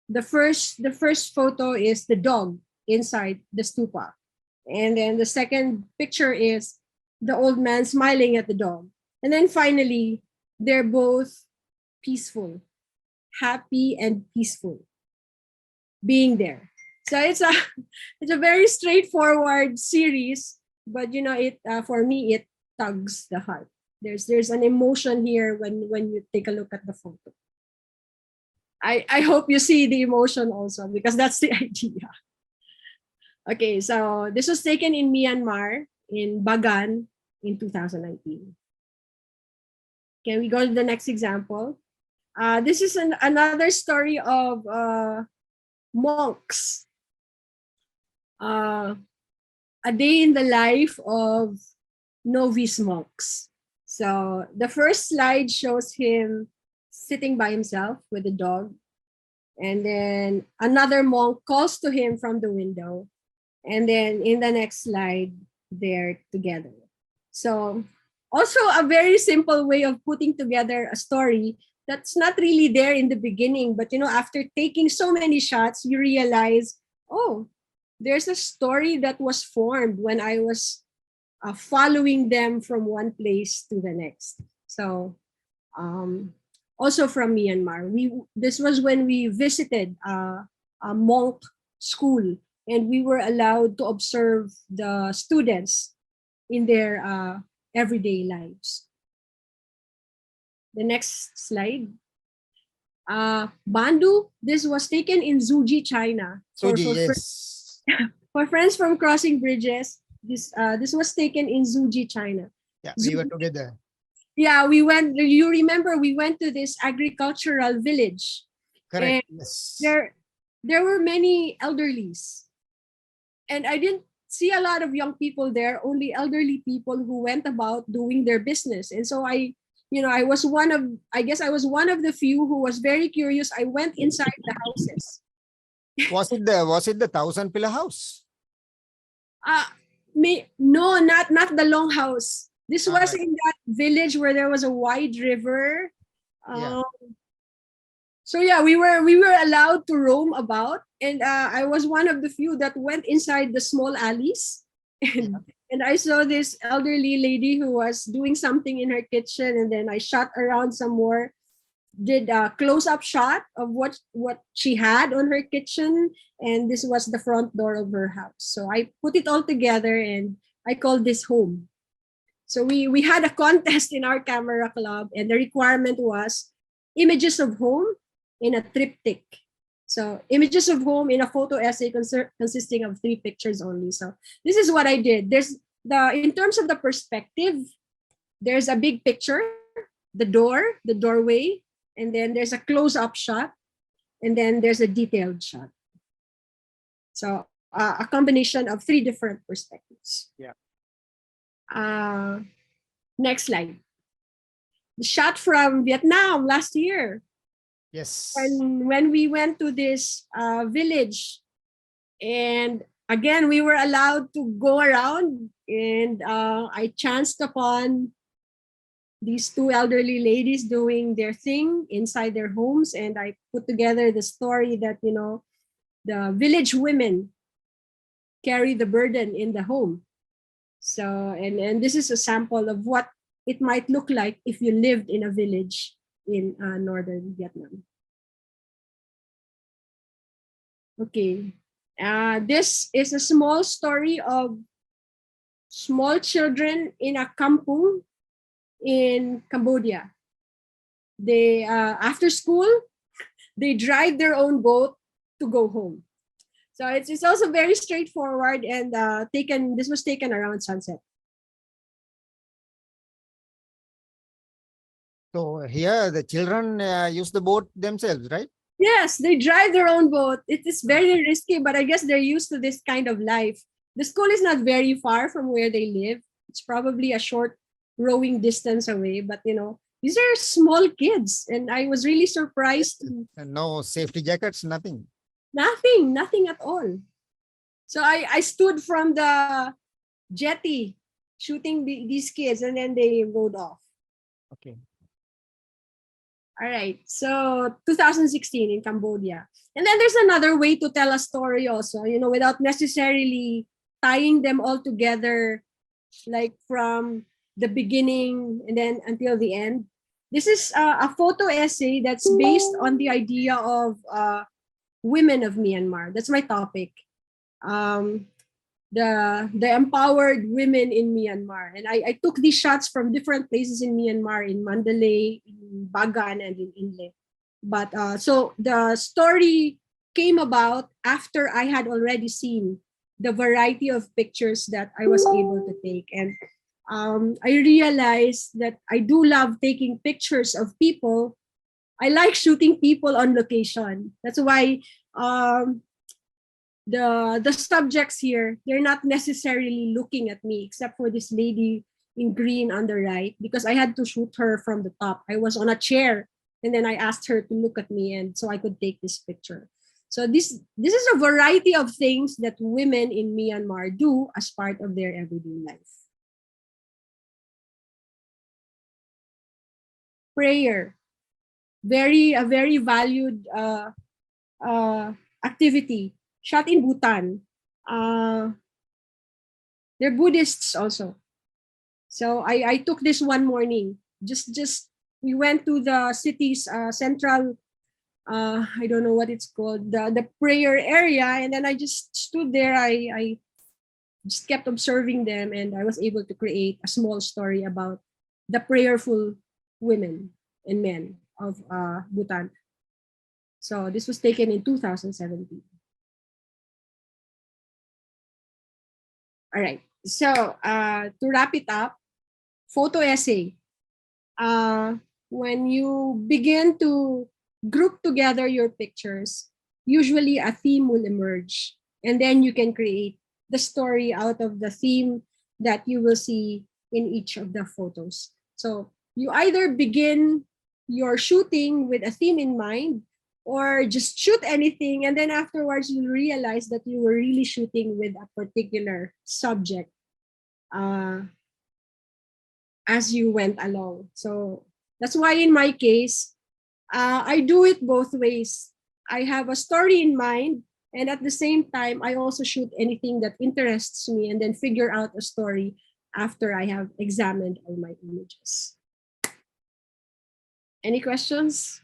The first photo is the dog inside the stupa. And then the second picture is the old man smiling at the dog. And then finally, they're both peaceful, happy and peaceful, being there. So it's a very straightforward series, but it for me it tugs the heart. There's an emotion here when you take a look at the photo. I hope you see the emotion also, because that's the idea. Okay, so this was taken in Myanmar, in Bagan, in 2019. Can we go to the next example? This is another story of monks. A day in the life of novice monks. So the first slide shows him sitting by himself with a dog. And then another monk calls to him from the window. And then in the next slide, they're together. So also a very simple way of putting together a story that's not really there in the beginning, but after taking so many shots, you realize, oh, there's a story that was formed when I was following them from one place to the next. So also from Myanmar, this was when we visited a monk school, and we were allowed to observe the students in their everyday lives. The next slide. Bandu, this was taken in Zuji, China. Suji, yes. For friends from crossing bridges, this was taken in Zuji, China. Yeah, we were together. Yeah, we went. You remember we went to this agricultural village. Correct. And yes. there were many elderlies, and I didn't see a lot of young people there. Only elderly people who went about doing their business. And so I was one of the few who was very curious. I went inside the houses. Was it the 1,000 pillar house? No, not the long house. This was right. in that village where there was a wide river. Yeah. So yeah, we were allowed to roam about, and I was one of the few that went inside the small alleys, and I saw this elderly lady who was doing something in her kitchen, and then I shot around some more, did a close-up shot of what she had on her kitchen, and this was the front door of her house. So I put it all together, and I called this home. So we had a contest in our camera club, and the requirement was images of home in a triptych. So images of home in a photo essay consisting of 3 pictures only. So this is what I did. In terms of the perspective, there's a big picture, the door, the doorway, and then there's a close-up shot, and then there's a detailed shot. So a combination of 3 different perspectives. Yeah. Next slide. The shot from Vietnam last year. Yes. When we went to this village, and again, we were allowed to go around, and I chanced upon these 2 elderly ladies doing their thing inside their homes, and I put together the story that, the village women carry the burden in the home. So, and this is a sample of what it might look like if you lived in a village in northern Vietnam. Okay, this is a small story of small children in a kampung in Cambodia. They after school, they drive their own boat to go home. So it's also very straightforward, and this was taken around sunset. So here the children use the boat themselves, right? Yes, they drive their own boat. It is very risky, but I guess they're used to this kind of life. The school is not very far from where they live. It's probably a short rowing distance away, but these are small kids, and I was really surprised. And no safety jackets, nothing. Nothing at all. So I stood from the jetty shooting these kids, and then they rode off. Okay. All right. So 2016 in Cambodia. And then there's another way to tell a story also, without necessarily tying them all together, like from the beginning and then until the end. This is a photo essay that's based on the idea of women of Myanmar. That's my topic. The empowered women in Myanmar. And I took these shots from different places in Myanmar, in Mandalay, in Bagan, and in Inle. But so the story came about after I had already seen the variety of pictures that I was able to take. And I realized that I do love taking pictures of people. I like shooting people on location. That's why the subjects here, they're not necessarily looking at me, except for this lady in green on the right, because I had to shoot her from the top. I was on a chair, and then I asked her to look at me, and so I could take this picture. So this is a variety of things that women in Myanmar do as part of their everyday life. Prayer, a very valued activity. Shot in Bhutan. They're Buddhists also. So I took this one morning. Just we went to the city's central, I don't know what it's called, the prayer area, and then I just stood there. I just kept observing them, and I was able to create a small story about the prayerful women and men of Bhutan. So this was taken in 2017. All right. So to wrap it up, photo essay. When you begin to group together your pictures, usually a theme will emerge, and then you can create the story out of the theme that you will see in each of the photos. So you either begin your shooting with a theme in mind, or just shoot anything, and then afterwards you realize that you were really shooting with a particular subject as you went along. So that's why in my case, I do it both ways. I have a story in mind, and at the same time, I also shoot anything that interests me and then figure out a story after I have examined all my images. Any questions?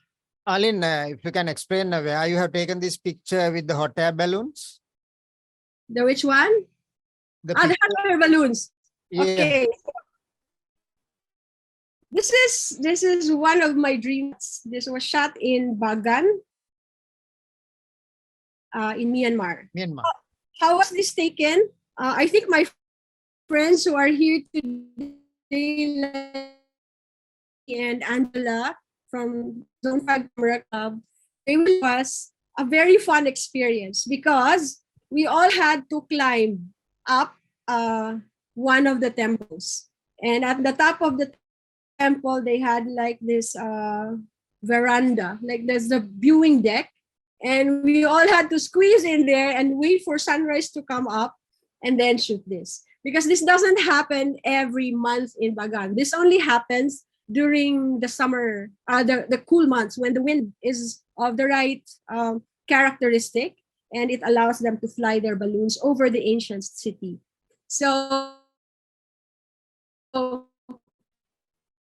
Arlene, if you can explain where you have taken this picture with the hot air balloons? The which one? The The picture, hot air balloons. yeah. Okay. This is one of my dreams. This was shot in Bagan, in Myanmar. Myanmar. How was this taken? I think my friends who are here today, and Angela from Zone 5 Camera Club, it was a very fun experience because we all had to climb up one of the temples. And at the top of the temple, they had like this veranda, like there's the viewing deck. And we all had to squeeze in there and wait for sunrise to come up and then shoot this. Because this doesn't happen every month in Bagan. This only happens during the summer, the cool months when the wind is of the right characteristic and it allows them to fly their balloons over the ancient city. So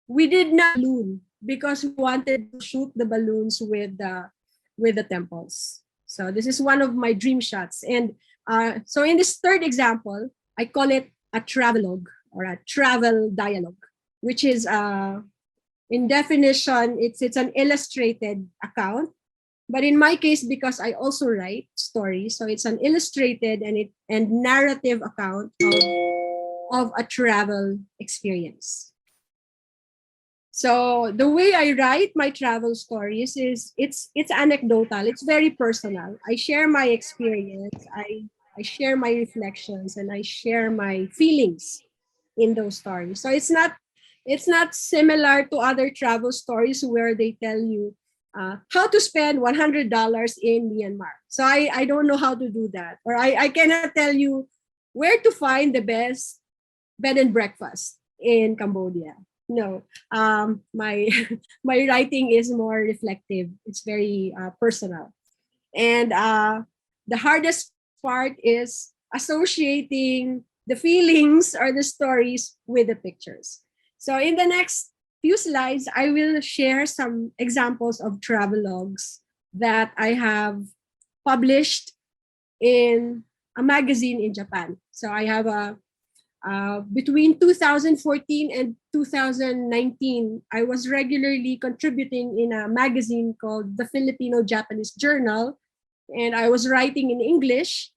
we did not balloon because we wanted to shoot the balloons with the temples. So this is one of my dream shots. And so in this third example, I call it a travelogue or a travel dialogue, which is in definition, it's an illustrated account. But in my case, because I also write stories, so it's an illustrated and narrative account of a travel experience. So the way I write my travel stories is it's anecdotal. It's very personal. I share my experience. I share my reflections and I share my feelings in those stories. So it's not similar to other travel stories where they tell you how to spend $100 in Myanmar. So I don't know how to do that. Or I cannot tell you where to find the best bed and breakfast in Cambodia. No, my my writing is more reflective. It's very personal. And the hardest part is associating the feelings or the stories with the pictures. So in the next few slides, I will share some examples of travelogues that I have published in a magazine in Japan. So I have between 2014 and 2019, I was regularly contributing in a magazine called the Filipino-Japanese Journal. And I was writing in English,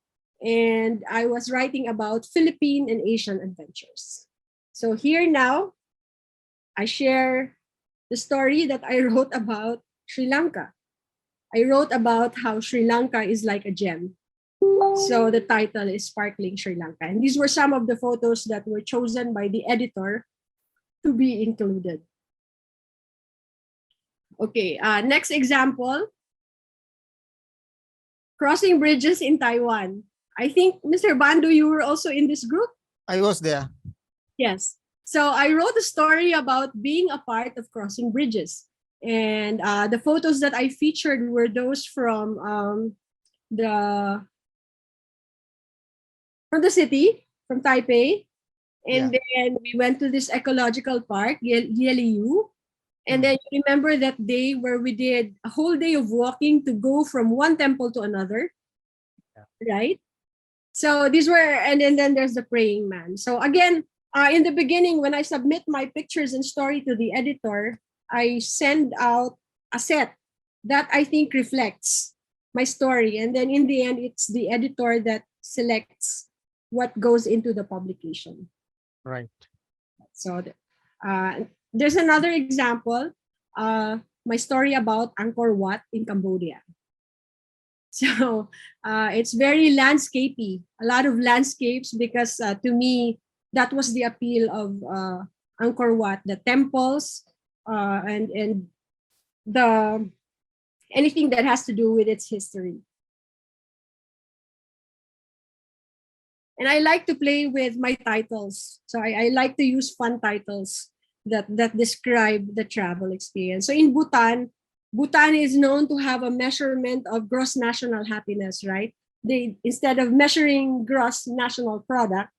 and I was writing about Philippine and Asian adventures. So here now, I share the story that I wrote about Sri Lanka. I wrote about how Sri Lanka is like a gem. So the title is Sparkling Sri Lanka. And these were some of the photos that were chosen by the editor to be included. Okay, next example. Crossing bridges in Taiwan. I think, Mr. Bandu, you were also in this group? I was there. Yes. So I wrote a story about being a part of crossing bridges. And the photos that I featured were those from the city, from Taipei. And then we went to this ecological park, Yeliu. And then you remember that day where we did a whole day of walking to go from one temple to another, right? So these were, and then there's the praying man. So again, in the beginning, when I submit my pictures and story to the editor, I send out a set that I think reflects my story. And then in the end, it's the editor that selects what goes into the publication. Right. So there's another example, my story about Angkor Wat in Cambodia. So it's very landscapey, a lot of landscapes, because to me, that was the appeal of Angkor Wat, the temples and the anything that has to do with its history. And I like to play with my titles. So I like to use fun titles that describe the travel experience. So in Bhutan, Bhutan is known to have a measurement of gross national happiness, right? They, instead of measuring gross national product,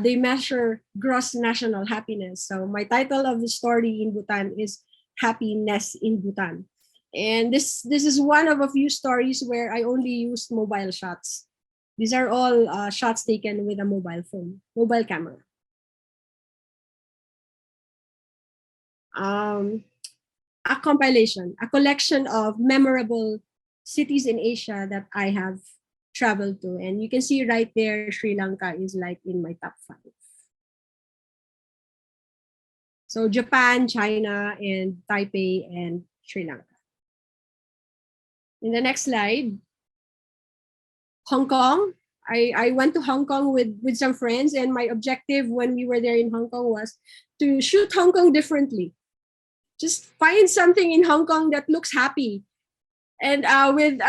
they measure gross national happiness. So my title of the story in Bhutan is Happiness in Bhutan. And this is one of a few stories where I only used mobile shots. These are all shots taken with a mobile phone, mobile camera. A compilation, a collection of memorable cities in Asia that I have traveled to. And you can see right there, Sri Lanka is like in my top 5. So Japan, China, and Taipei, and Sri Lanka. In the next slide, Hong Kong. I went to Hong Kong with some friends, and my objective when we were there in Hong Kong was to shoot Hong Kong differently. Just find something in Hong Kong that looks happy. And with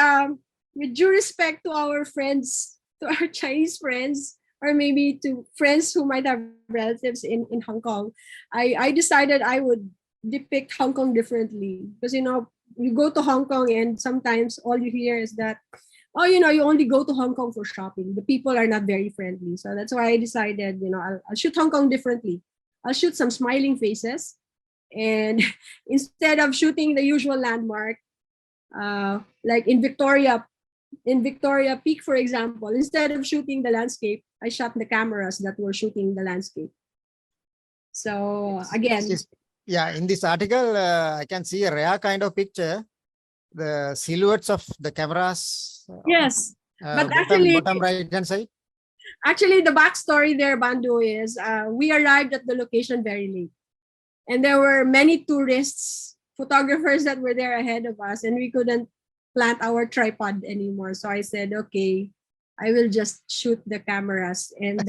due respect to our friends, to our Chinese friends, or maybe to friends who might have relatives in Hong Kong, I decided I would depict Hong Kong differently. Because, you know, you go to Hong Kong and sometimes all you hear is that, oh, you know, you only go to Hong Kong for shopping. The people are not very friendly. So that's why I decided, you know, I'll shoot Hong Kong differently. I'll shoot some smiling faces. And instead of shooting the usual landmark, like in Victoria Peak, for example, instead of shooting the landscape, I shot the cameras that were shooting the landscape. So again, yeah, in this article, I can see a rare kind of picture, the silhouettes of the cameras. Yes, but actually, bottom right hand side. Actually, the backstory there, Bandu, is we arrived at the location very late. And there were many tourists, photographers that were there ahead of us, and we couldn't plant our tripod anymore. So I said, okay, I will just shoot the cameras and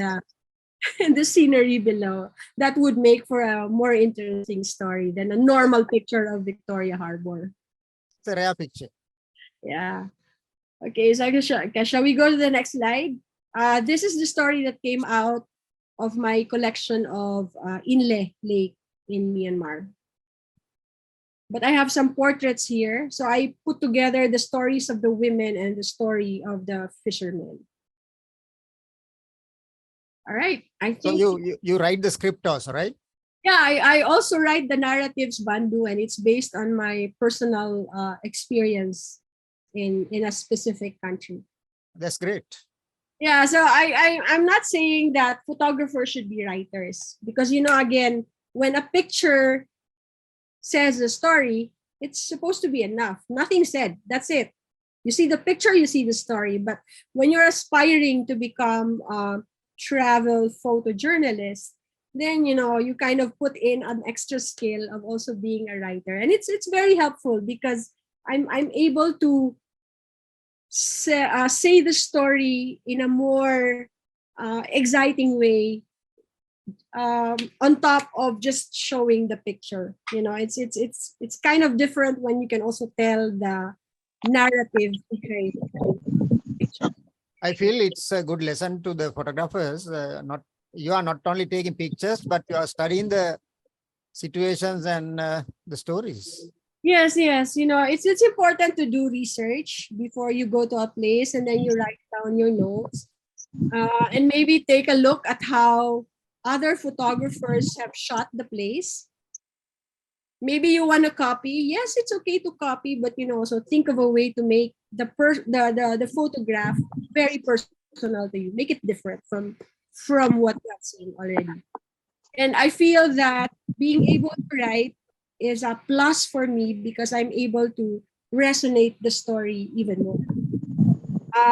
and the scenery below. That would make for a more interesting story than a normal picture of Victoria Harbor. It's a rare picture. Yeah. Okay, so shall we go to the next slide? This is the story that came out of my collection of Inle Lake in Myanmar. But I have some portraits here. So I put together the stories of the women and the story of the fishermen. All right. I think so you write the script also, right? Yeah, I also write the narratives, Bandu, and it's based on my personal experience in a specific country. That's great. Yeah, so I'm not saying that photographers should be writers, because, you know, again, when a picture says a story, it's supposed to be enough. Nothing said. That's it. You see the picture, you see the story. But when you're aspiring to become a travel photojournalist, then, you know, you kind of put in an extra skill of also being a writer. And it's very helpful because I'm able to say the story in a more exciting way, on top of just showing the picture. You know, it's kind of different when you can also tell the narrative behind the picture. I feel it's a good lesson to the photographers. You are not only taking pictures, but you are studying the situations and the stories. Yes. You know, it's important to do research before you go to a place, and then you write down your notes, and maybe take a look at how other photographers have shot the place. Maybe you want to copy. Yes, it's okay to copy, but, you know, also think of a way to make the photograph very personal to you. Make it different from what you have seen already. And I feel that being able to write is a plus for me because I'm able to resonate the story even more.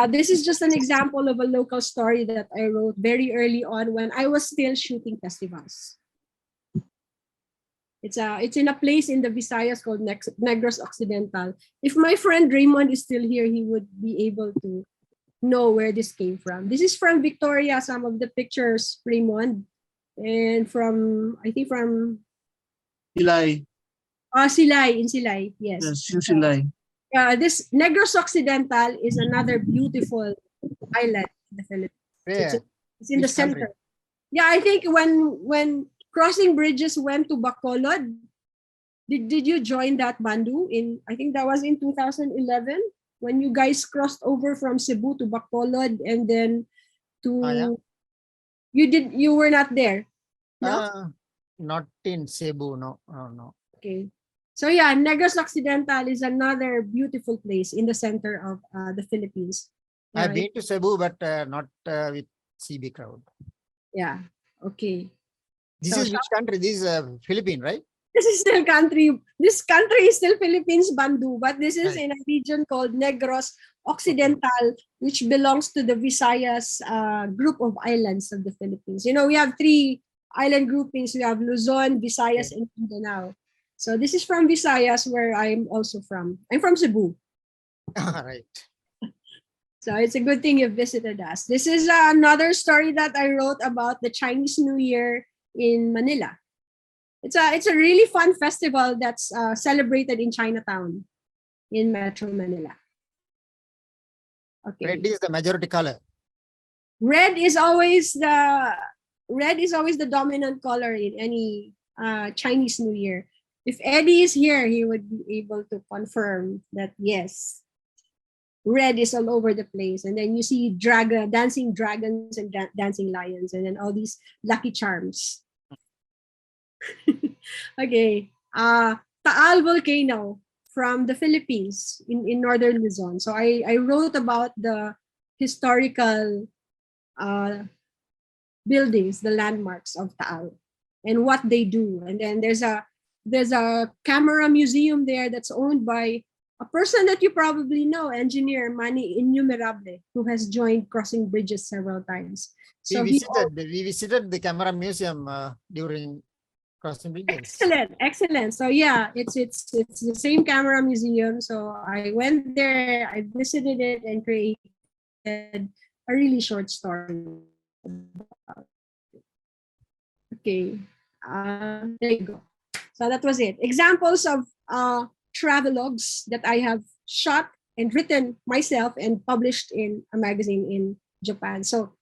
This is just an example of a local story that I wrote very early on when I was still shooting festivals. It's in a place in the Visayas called Negros Occidental. If my friend Raymond is still here, he would be able to know where this came from. This is from Victoria, some of the pictures, Raymond, and I think from Silay. Silay, in Silay, yes. Yes, in Silay. This Negros Occidental is another beautiful island in the Philippines. Yeah. It's in the center. Yeah, I think when crossing bridges went to Bacolod, Did you join that Bandu in, I think that was in 2011 when you guys crossed over from Cebu to Bacolod and then to Yeah. you were not there? No? Not in Cebu, no. No. Okay. So yeah, Negros Occidental is another beautiful place in the center of the Philippines. I've Yeah, been to Cebu, but not with CB crowd. yeah. Okay. This So is which country? This is Philippines, right? this is still country. This country is still Philippines, Bandu, but this is Right. in a region called Negros Occidental, which belongs to the Visayas group of islands of the Philippines. You know, we have three island groupings. We have Luzon, Visayas, and Mindanao. So this is from Visayas, where I'm also from. I'm from Cebu. Right. So it's a good thing you visited us. This is another story that I wrote about the Chinese New Year in Manila. It's a really fun festival that's celebrated in Chinatown in Metro Manila. Okay. Red is the majority color. Red is always the dominant color in any Chinese New Year. If Eddie is here, he would be able to confirm that yes, red is all over the place. And then you see dancing dragons and dancing lions, and then all these lucky charms. Okay. Taal volcano from the Philippines in northern Luzon. So I wrote about the historical buildings, the landmarks of Taal and what they do. And then there's a camera museum there that's owned by a person that you probably know, engineer Manny Innumerable, who has joined crossing bridges several times. So we visited the camera museum during crossing bridges. Excellent. So yeah, it's the same camera museum. So I went there, I visited it, and created a really short story. Okay, there you go. So that was it. Examples of travelogues that I have shot and written myself and published in a magazine in Japan. So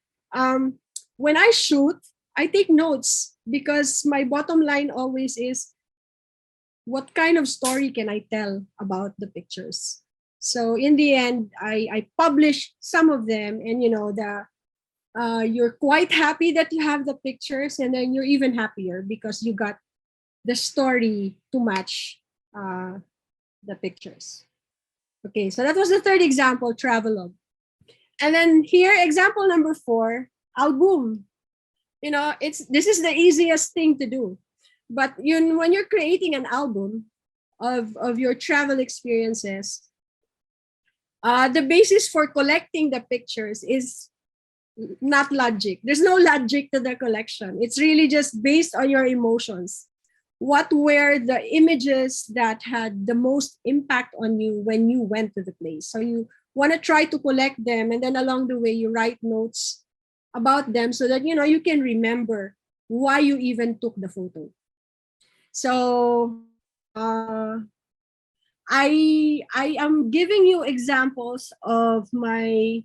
when I shoot, I take notes because my bottom line always is, what kind of story can I tell about the pictures? So in the end, I publish some of them, and you know, you're quite happy that you have the pictures, and then you're even happier because you got the story to match the pictures. Okay, so that was the third example, travelogue. And then here, example number 4, album. You know, this is the easiest thing to do. But when you're creating an album of your travel experiences, the basis for collecting the pictures is not logic. There's no logic to the collection. It's really just based on your emotions. What were the images that had the most impact on you when you went to the place? So you want to try to collect them, and then along the way you write notes about them so that you can remember why you even took the photo. So I am giving you examples of my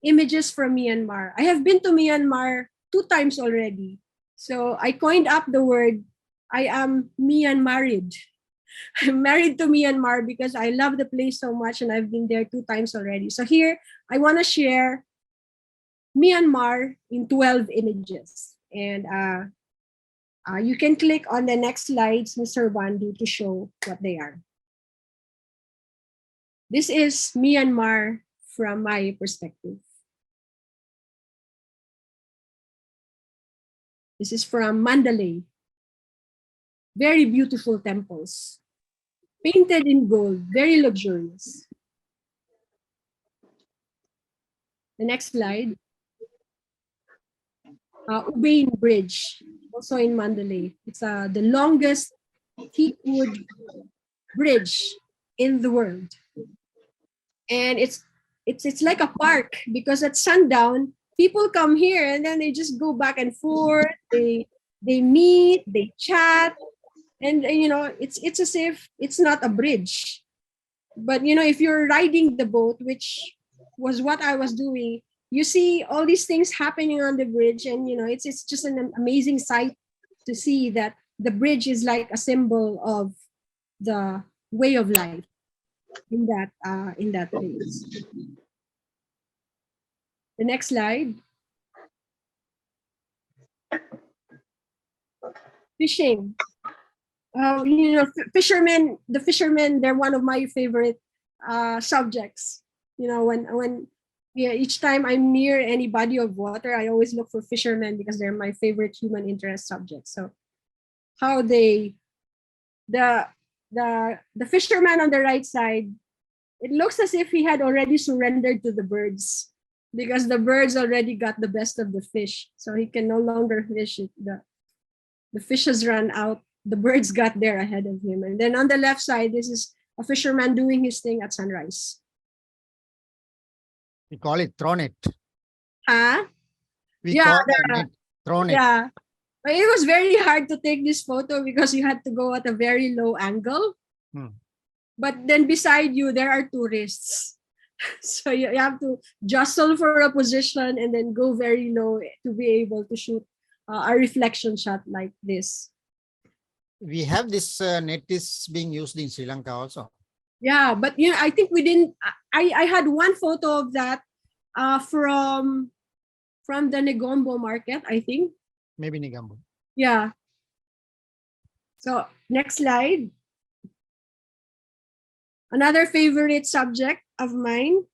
images from Myanmar. I have been to Myanmar 2 times already. So I coined up the word, I am Myanmarid. I'm married to Myanmar because I love the place so much, and I've been there 2 times already. So here I want to share Myanmar in 12 images. And you can click on the next slides, Mr. Bandu, to show what they are. This is Myanmar from my perspective. This is from Mandalay. Very beautiful temples, painted in gold, very luxurious. The next slide. Ubain Bridge, also in Mandalay. It's the longest teakwood bridge in the world. And it's like a park, because at sundown, people come here and then they just go back and forth. They meet, they chat, and it's as if it's not a bridge. But if you're riding the boat, which was what I was doing, you see all these things happening on the bridge, and it's just an amazing sight to see that the bridge is like a symbol of the way of life in that place. The next slide. Fishing. Fishermen. The fishermen. They're one of my favorite subjects. When yeah, each time I'm near any body of water, I always look for fishermen because they're my favorite human interest subjects. So how the fisherman on the right side, it looks as if he had already surrendered to the birds because the birds already got the best of the fish. So he can no longer fish it. The fish has run out. The birds got there ahead of him. And then on the left side, this is a fisherman doing his thing at sunrise. We call it throw net. Huh? We Yeah, call the net throw net. Yeah. But it was very hard to take this photo because you had to go at a very low angle. But then beside you, there are tourists. So you have to jostle for a position and then go very low to be able to shoot a reflection shot like this. We have this net is being used in Sri Lanka also. Yeah, but I think we didn't. I had one photo of that from the Negombo market, I think. Maybe Nigambo. Yeah. So next slide. Another favorite subject of mine,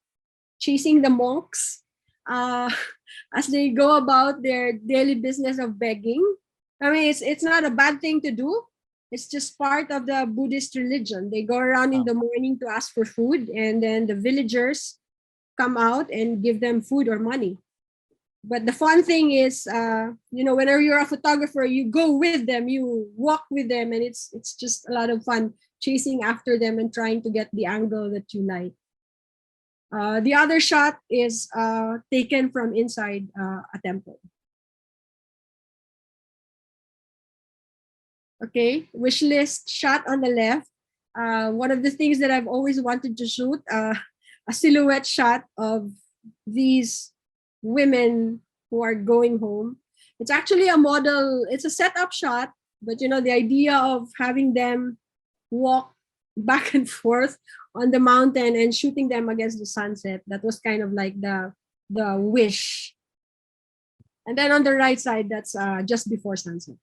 chasing the monks as they go about their daily business of begging. I mean, it's not a bad thing to do. It's just part of the Buddhist religion. They go around in the morning to ask for food, and then the villagers come out and give them food or money. But the fun thing is, whenever you're a photographer, you go with them, you walk with them, and it's just a lot of fun chasing after them and trying to get the angle that you like. The other shot is taken from inside a temple. Okay, wish list shot on the left. One of the things that I've always wanted to shoot, a silhouette shot of these women who are going home. It's actually a model, it's a setup shot, but the idea of having them walk back and forth on the mountain and shooting them against the sunset, that was kind of like the wish. And then on the right side, that's just before sunset.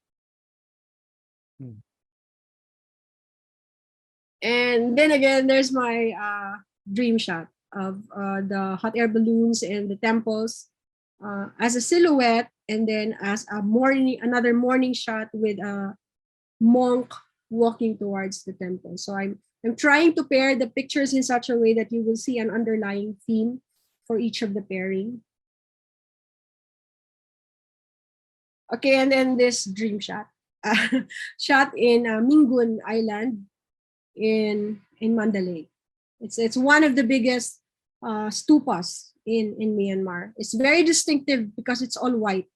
And then again, there's my dream shot of the hot air balloons and the temples as a silhouette, and then as another morning shot with a monk walking towards the temple. So I'm trying to pair the pictures in such a way that you will see an underlying theme for each of the pairing. Okay, and then this dream shot. Shot in Mingun Island in Mandalay. It's one of the biggest stupas in Myanmar. It's very distinctive because it's all white.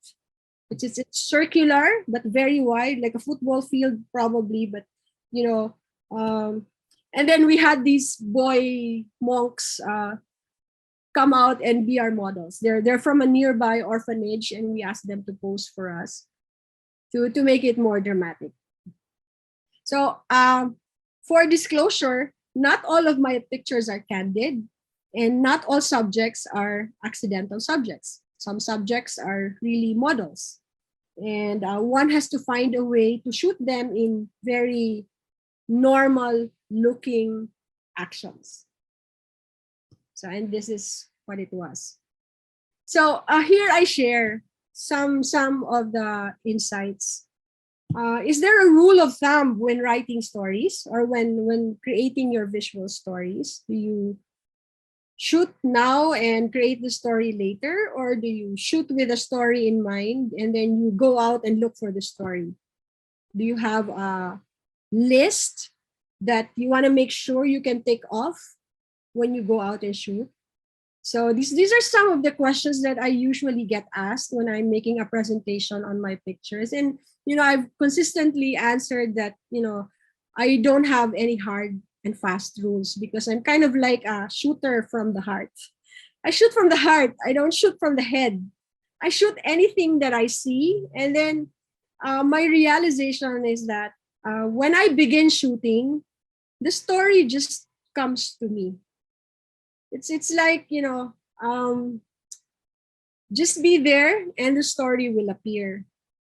It's circular but very wide, like a football field probably. But and then we had these boy monks come out and be our models. They're from a nearby orphanage, and we asked them to pose for us to make it more dramatic. So for disclosure, not all of my pictures are candid, and not all subjects are accidental subjects. Some subjects are really models, and one has to find a way to shoot them in very normal looking actions. So, and this is what it was. So here I share some of the insights. Is there a rule of thumb when writing stories or when creating your visual stories? Do you shoot now and create the story later, or do you shoot with a story in mind and then you go out and look for the story? Do you have a list that you want to make sure you can take off when you go out and shoot? So these are some of the questions that I usually get asked when I'm making a presentation on my pictures. And, I've consistently answered that, I don't have any hard and fast rules because I'm kind of like a shooter from the heart. I shoot from the heart. I don't shoot from the head. I shoot anything that I see. And then my realization is that when I begin shooting, the story just comes to me. It's like, just be there and the story will appear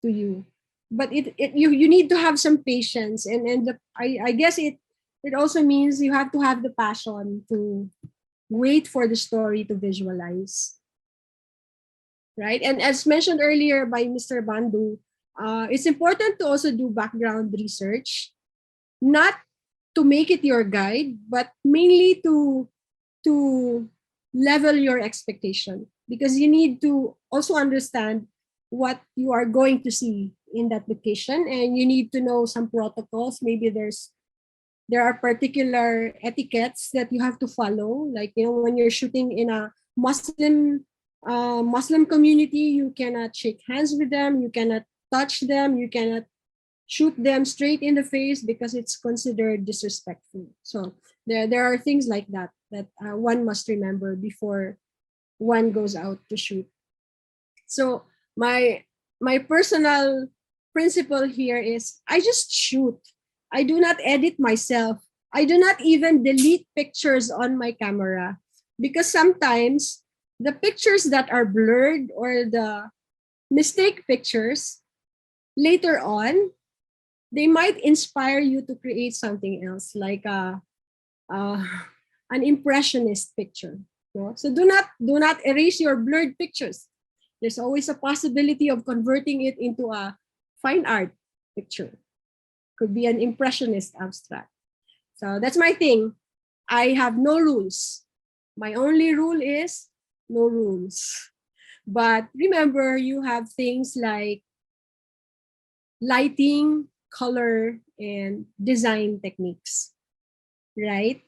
to you. But you need to have some patience, and I guess it also means you have to have the passion to wait for the story to visualize, right? And as mentioned earlier by Mr. Bandu, it's important to also do background research, not to make it your guide, but mainly to level your expectation, because you need to also understand what you are going to see in that location, and you need to know some protocols. Maybe there are particular etiquettes that you have to follow, like, when you're shooting in a Muslim community, you cannot shake hands with them, you cannot touch them, you cannot shoot them straight in the face because it's considered disrespectful. So there are things like that one must remember before one goes out to shoot. So my personal principle here is I just shoot. I do not edit myself. I do not even delete pictures on my camera, because sometimes the pictures that are blurred or the mistake pictures, later on, they might inspire you to create something else, like an impressionist picture. So do not erase your blurred pictures. There's always a possibility of converting it into a fine art picture. Could be an impressionist abstract. So that's my thing. I have no rules. My only rule is no rules. But remember, you have things like lighting, color, and design techniques, right?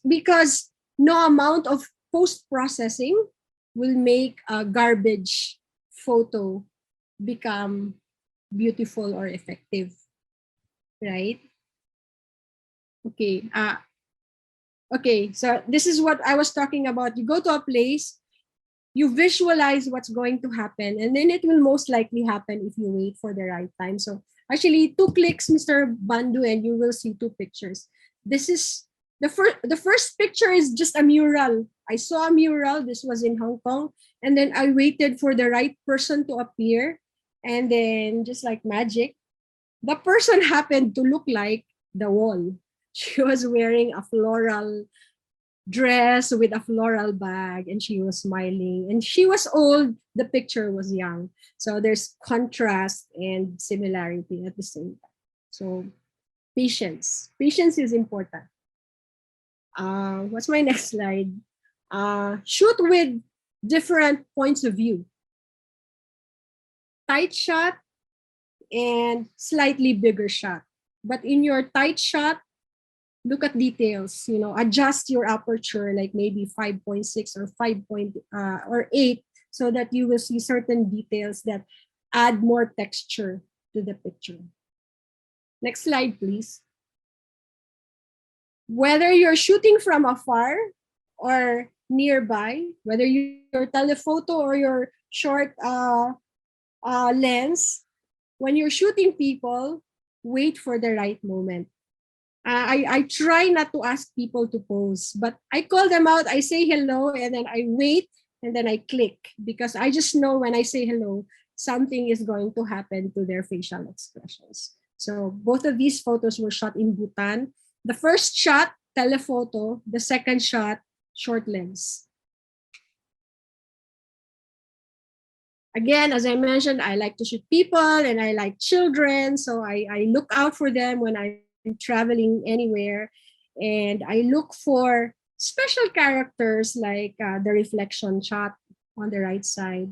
Because no amount of post-processing will make a garbage photo become beautiful or effective, right? Okay. Okay, so this is what I was talking about. You go to a place, you visualize what's going to happen, and then it will most likely happen if you wait for the right time. So actually, 2 clicks, Mr. Bandu, and you will see 2 pictures. This is the first picture is just a mural. I saw a mural. This was in Hong Kong, and then I waited for the right person to appear, and then just like magic, the person happened to look like the wall. She was wearing a floral dress with a floral bag, and she was smiling, and she was old, the picture was young. So there's contrast and similarity at the same time. So patience is important. What's my next slide? Shoot with different points of view. Tight shot and slightly bigger shot. But in your tight shot, look at details, adjust your aperture, like maybe 5.6 or 8, so that you will see certain details that add more texture to the picture. Next slide, please. Whether you're shooting from afar or nearby, whether your telephoto or your short lens, when you're shooting people, wait for the right moment. I try not to ask people to pose, but I call them out, I say hello, and then I wait, and then I click, because I just know when I say hello, something is going to happen to their facial expressions. So both of these photos were shot in Bhutan. The first shot, telephoto. The second shot, short lens. Again, as I mentioned, I like to shoot people and I like children. So I look out for them when I'm traveling anywhere. And I look for special characters like the reflection shot on the right side.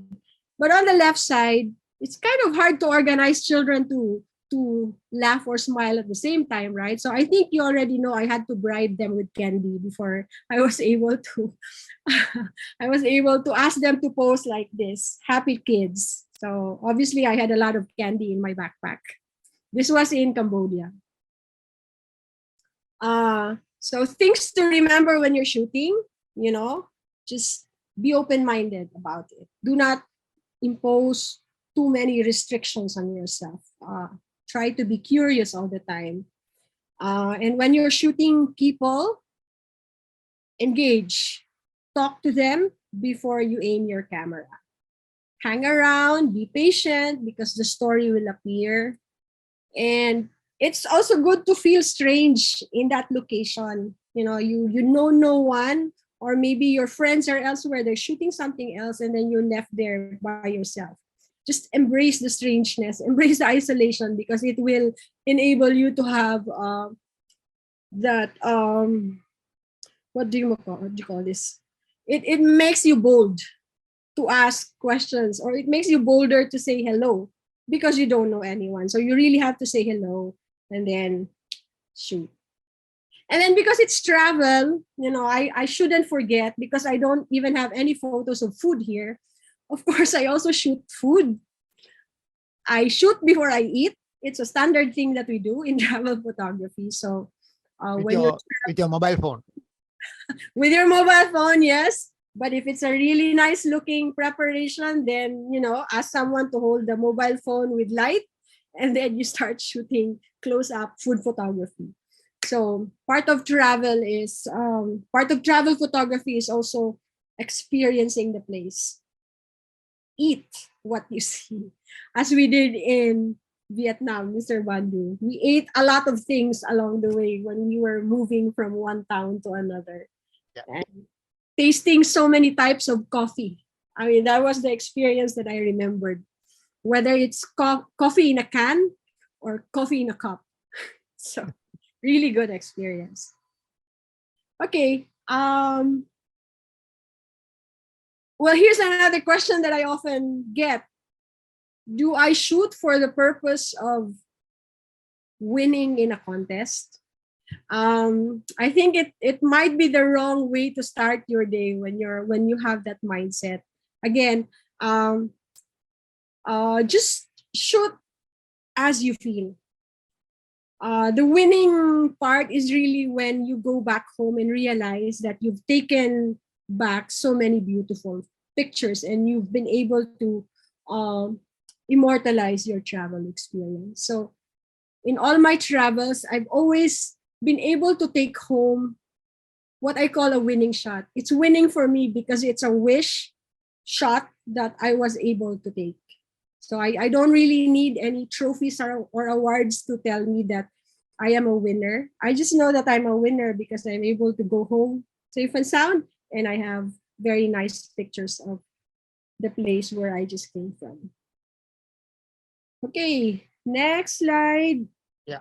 But on the left side, it's kind of hard to organize children to laugh or smile at the same time, right? So I think you already know I had to bribe them with candy before I was able to ask them to pose like this, happy kids. So obviously I had a lot of candy in my backpack. This was in Cambodia. So things to remember when you're shooting, just be open-minded about it. Do not impose too many restrictions on yourself. Try to be curious all the time. And when you're shooting people, engage, talk to them before you aim your camera. Hang around, be patient because the story will appear. And it's also good to feel strange in that location. You know, you know no one, or maybe your friends are elsewhere, they're shooting something else, and then you're left there by yourself. Just embrace the strangeness, embrace the isolation, because it will enable you to have that what do you call this? It makes you bold to ask questions, or it makes you bolder to say hello because you don't know anyone. So you really have to say hello and then shoot. And then because it's travel, you know, I shouldn't forget, because I don't even have any photos of food here. Of course, I also shoot food. I shoot before I eat. It's a standard thing that we do in travel photography. So with your mobile phone. with your mobile phone, yes. But if it's a really nice looking preparation, then, you know, ask someone to hold the mobile phone with light, and then you start shooting close up food photography. So part of travel photography is also experiencing the place. Eat what you see, as we did in Vietnam, Mr. Bandu. We ate a lot of things along the way when we were moving from one town to another. Yeah. And tasting so many types of coffee. I mean, that was the experience that I remembered. Whether it's coffee in a can or coffee in a cup. So really good experience. Okay. Well, here's another question that I often get. Do I shoot for the purpose of winning in a contest? I think it might be the wrong way to start your day when you have that mindset. Again, just shoot as you feel. The winning part is really when you go back home and realize that you've taken back so many beautiful pictures and you've been able to immortalize your travel experience. So in all my travels, I've always been able to take home what I call a winning shot. It's winning for me because it's a wish shot that I was able to take. So I don't really need any trophies or awards to tell me that I am a winner. I just know that I'm a winner because I'm able to go home safe and sound, and I have very nice pictures of the place where I just came from. Okay, next slide. Yeah.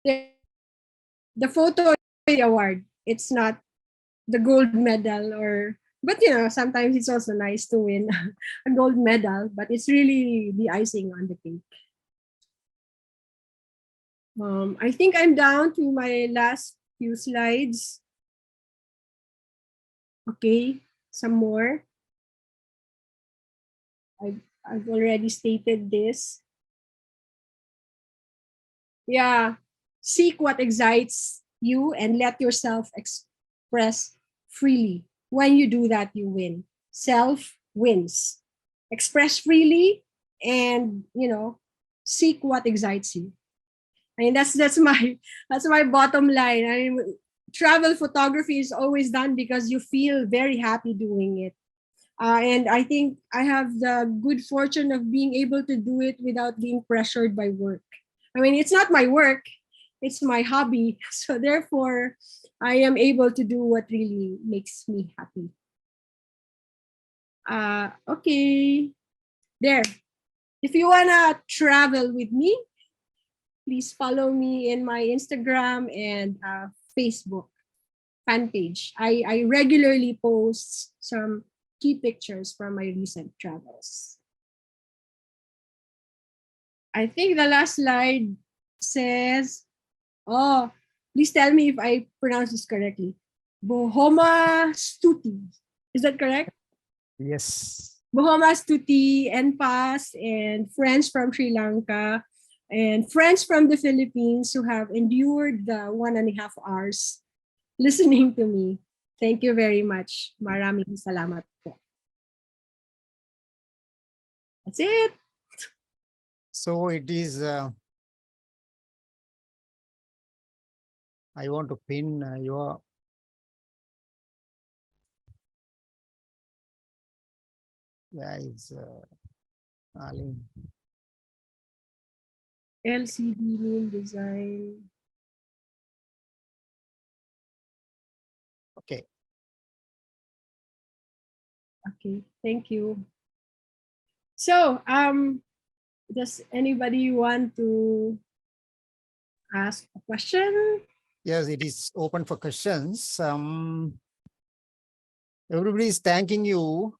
The photo award. It's not the gold medal, but you know, sometimes it's also nice to win a gold medal, but it's really the icing on the cake. I think I'm down to my last few slides. Okay, some more. I've already stated this. Yeah, seek what excites you and let yourself express freely. When you do that, you win. Self wins. Express freely, and you know, seek what excites you. I mean, that's my bottom line. I mean, travel photography is always done because you feel very happy doing it. And I think I have the good fortune of being able to do it without being pressured by work. I mean, it's not my work, it's my hobby. So therefore, I am able to do what really makes me happy. Okay, there. If you wanna travel with me, please follow me in my Instagram and Facebook fan page. I regularly post some key pictures from my recent travels. I think the last slide says, oh, please tell me if I pronounce this correctly. Bohoma Stuti. Is that correct? Yes. Bohoma Stuti, NPAS, and friends from Sri Lanka, and friends from the Philippines who have endured the 1.5 hours listening to me. Thank you very much. Maraming salamat po. That's it. So it is, I want to pin your, yeah, it's Arlene. LCD mean design. Okay. Okay, thank you. So, does anybody want to ask a question? Yes, it is open for questions. Everybody is thanking you.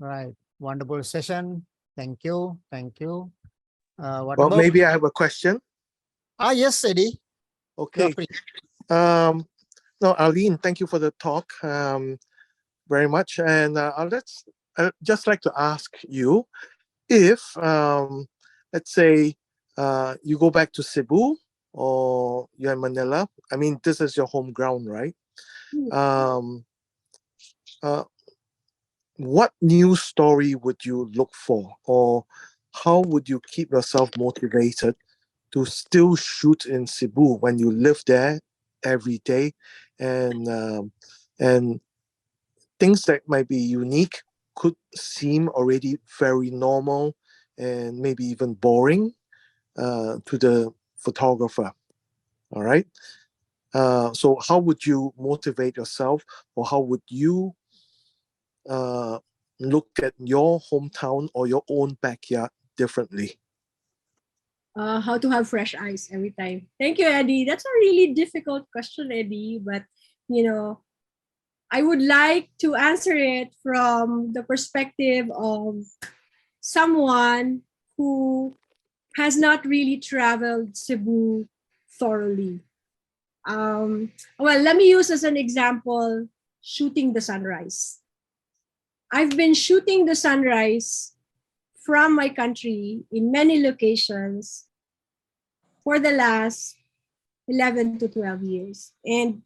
Right. Wonderful session. Thank you. Thank you. What Well, about? maybe I have a question. Yes, Eddie. You're Okay. free. No, Arlene, thank you for the talk very much. And I'd just like to ask you if, let's say, you go back to Cebu or you're in Manila. I mean, this is your home ground, right? What new story would you look for, or how would you keep yourself motivated to still shoot in Cebu when you live there every day, and things that might be unique could seem already very normal and maybe even boring to the photographer. All right. So how would you motivate yourself, or how would you look at your hometown or your own backyard differently? How to have fresh eyes every time. Thank you, Eddie. That's a really difficult question, Eddie, but you know, I would like to answer it from the perspective of someone who has not really traveled Cebu thoroughly. Well, let me use as an example shooting the sunrise. I've been shooting the sunrise from my country in many locations for the last 11 to 12 years. And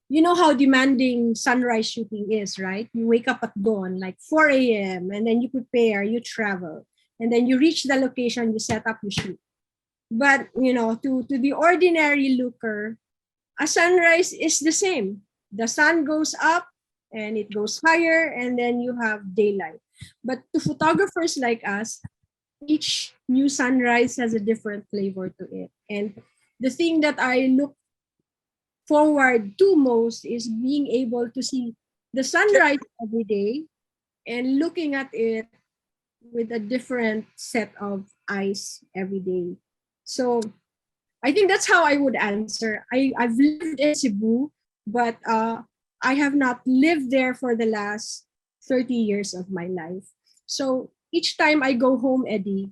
you know how demanding sunrise shooting is, right? You wake up at dawn, like 4 a.m., and then you prepare, you travel, and then you reach the location, you set up, you shoot. But, you know, to the ordinary looker, a sunrise is the same. The sun goes up and it goes higher, and then you have daylight. But to photographers like us, each new sunrise has a different flavor to it. And the thing that I look forward to most is being able to see the sunrise every day and looking at it with a different set of eyes every day. So I think that's how I would answer. I've lived in Cebu, but I have not lived there for the last 30 years of my life. So each time I go home, Eddie,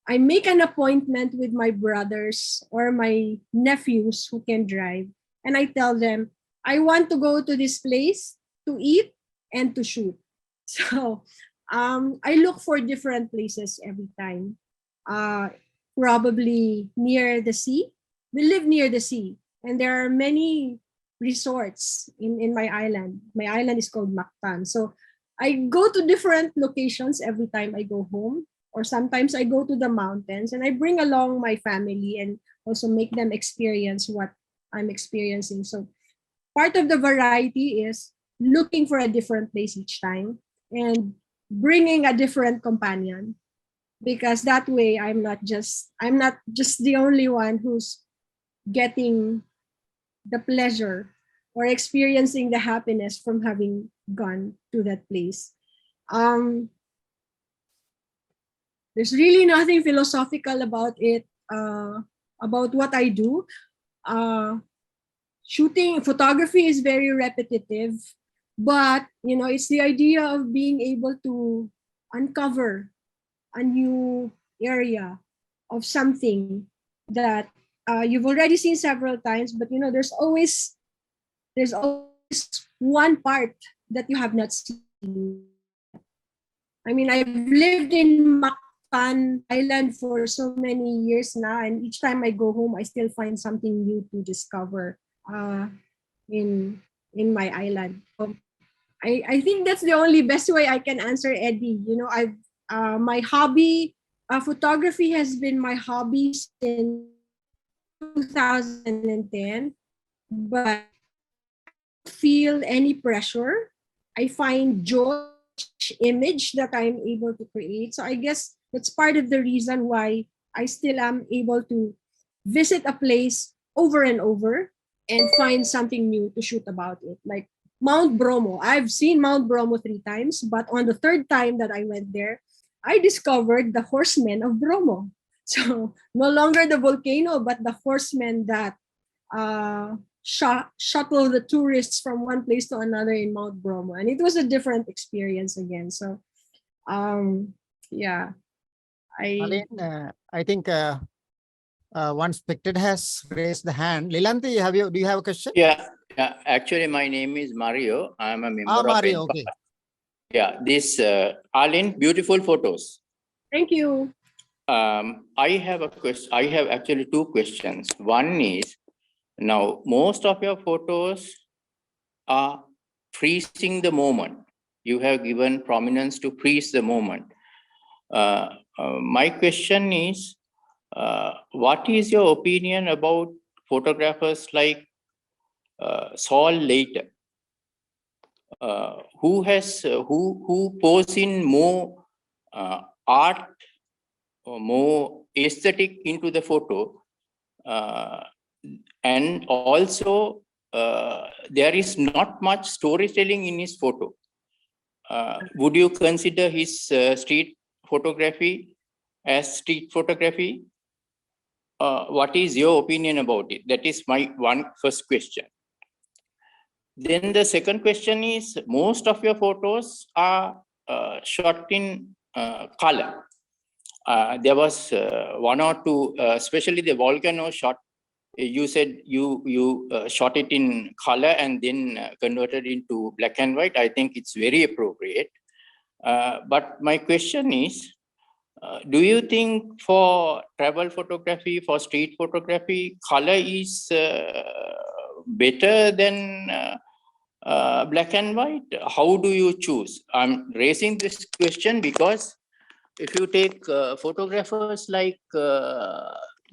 I make an appointment with my brothers or my nephews who can drive. And I tell them, I want to go to this place to eat and to shoot. So I look for different places every time. Probably near the sea. We live near the sea. And there are many resorts in my island. My island is called Mactan. So I go to different locations every time I go home, or sometimes I go to the mountains and I bring along my family and also make them experience what I'm experiencing. So part of the variety is looking for a different place each time and bringing a different companion, because that way I'm not just the only one who's getting the pleasure or experiencing the happiness from having gone to that place. There's really nothing philosophical about it, about what I do. Shooting photography is very repetitive, but you know, it's the idea of being able to uncover a new area of something that you've already seen several times, but you know, there's always one part that you have not seen. I mean, I've lived in Mactan Island for so many years now, and each time I go home, I still find something new to discover in my island. So I think that's the only best way I can answer, Eddie. You know, my hobby, photography has been my hobby since 2010, but feel any pressure. I find joy image that I'm able to create. So I guess that's part of the reason why I still am able to visit a place over and over and find something new to shoot about it. Like Mount Bromo. I've seen Mount Bromo 3 times, but on the third time that I went there, I discovered the horsemen of Bromo. So no longer the volcano, but the horsemen that shuttle the tourists from one place to another in Mount Bromo, and it was a different experience again. So, yeah, Arlene, I think one spectator has raised the hand. Lilanti, do you have a question? Yeah, actually, my name is Mario. I'm a member of Mario, NPA. okay. Yeah, this Arlene, beautiful photos. Thank you. I have a question. I have actually two questions. One is, now most of your photos are freezing the moment. You have given prominence to freeze the moment. My question is, what is your opinion about photographers like Saul Leiter, who pose in more art or more aesthetic into the photo, and also there is not much storytelling in his photo. Would you consider his street photography as street photography? What is your opinion about it? That is my first question. Then the second question is, most of your photos are shot in color. There was one or two, especially the volcano shot. You said you shot it in color and then converted into black and white. I think it's very appropriate. But my question is, do you think for travel photography, for street photography, color is better than black and white? How do you choose? I'm raising this question because if you take photographers like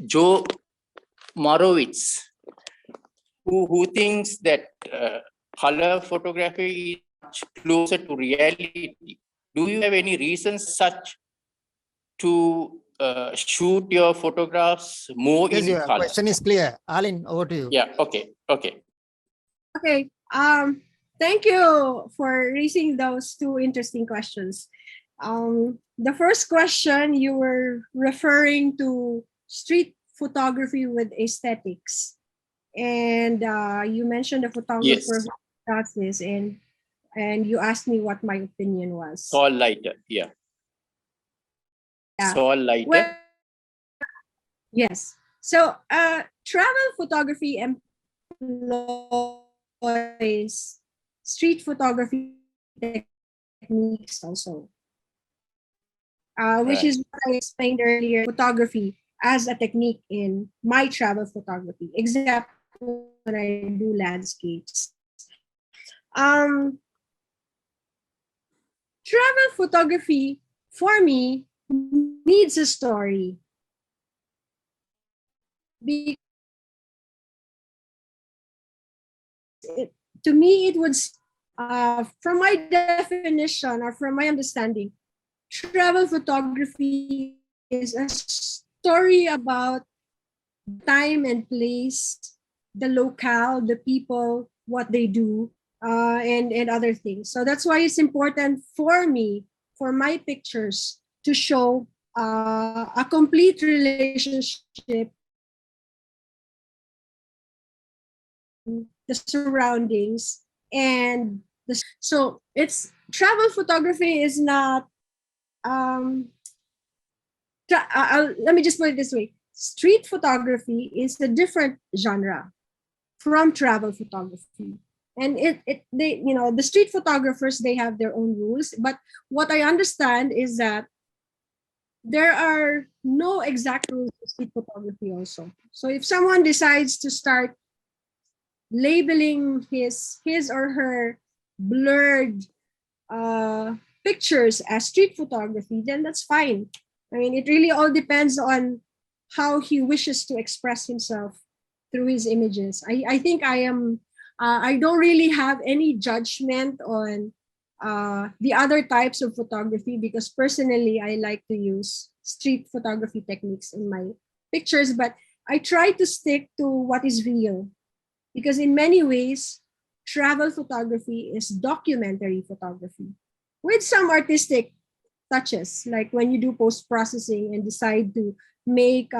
Joe Morowitz, who thinks that color photography is much closer to reality, do you have any reasons such to shoot your photographs more Yes, in your color? question is clear. Arlene, over to you. Yeah, okay. Okay. Thank you for raising those two interesting questions. The first question, you were referring to street photography with aesthetics, and you mentioned a photographer Yes. who does this, and you asked me what my opinion was. Saul Leiter, yeah. Yeah. Saul Leiter. Well, yes. So, travel photography employs street photography techniques also, which is what I explained earlier. Photography as a technique in my travel photography, except when I do landscapes. Travel photography for me needs a story. To me, it would, from my definition or from my understanding, travel photography is a story about time and place, the locale, the people, what they do, and other things. So that's why it's important for me, for my pictures, to show a complete relationship, the surroundings, and so it's travel photography is not let me just put it this way. Street photography is a different genre from travel photography, and they, you know, the street photographers, they have their own rules, but what I understand is that there are no exact rules for street photography also. So if someone decides to start labeling his or her blurred pictures as street photography, then that's fine. I mean, it really all depends on how he wishes to express himself through his images. I think I don't really have any judgment on the other types of photography, because personally, I like to use street photography techniques in my pictures, but I try to stick to what is real, because in many ways, travel photography is documentary photography with some artistic touches, like when you do post-processing and decide to make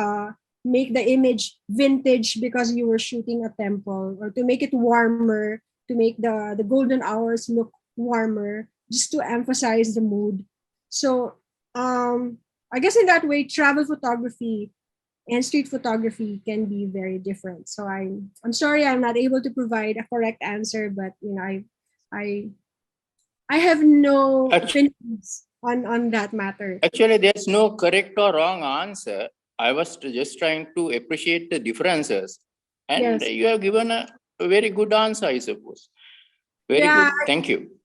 make the image vintage because you were shooting a temple, or to make it warmer, to make the golden hours look warmer, just to emphasize the mood. So I guess in that way, travel photography and street photography can be very different. So I'm sorry I'm not able to provide a correct answer, but you know, I I have no Actu- opinions on that matter. Actually, there's no correct or wrong answer. I was just trying to appreciate the differences. And Yes. you have given a very good answer, I suppose. Very Yeah, good. Thank you.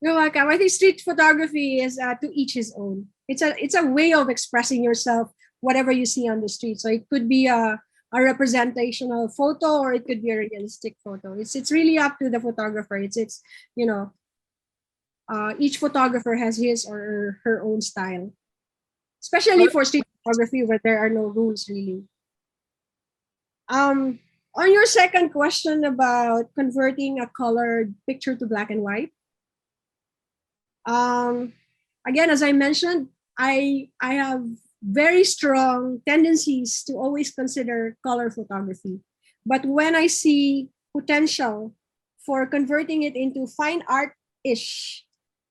you're welcome. I think street photography is to each his own. It's a way of expressing yourself, whatever you see on the street. So it could be a representational photo, or it could be a realistic photo. It's really up to the photographer. It's you know, each photographer has his or her own style, especially for street photography where there are no rules really. On your second question about converting a colored picture to black and white, again, as I mentioned, I have very strong tendencies to always consider color photography. But when I see potential for converting it into fine art-ish,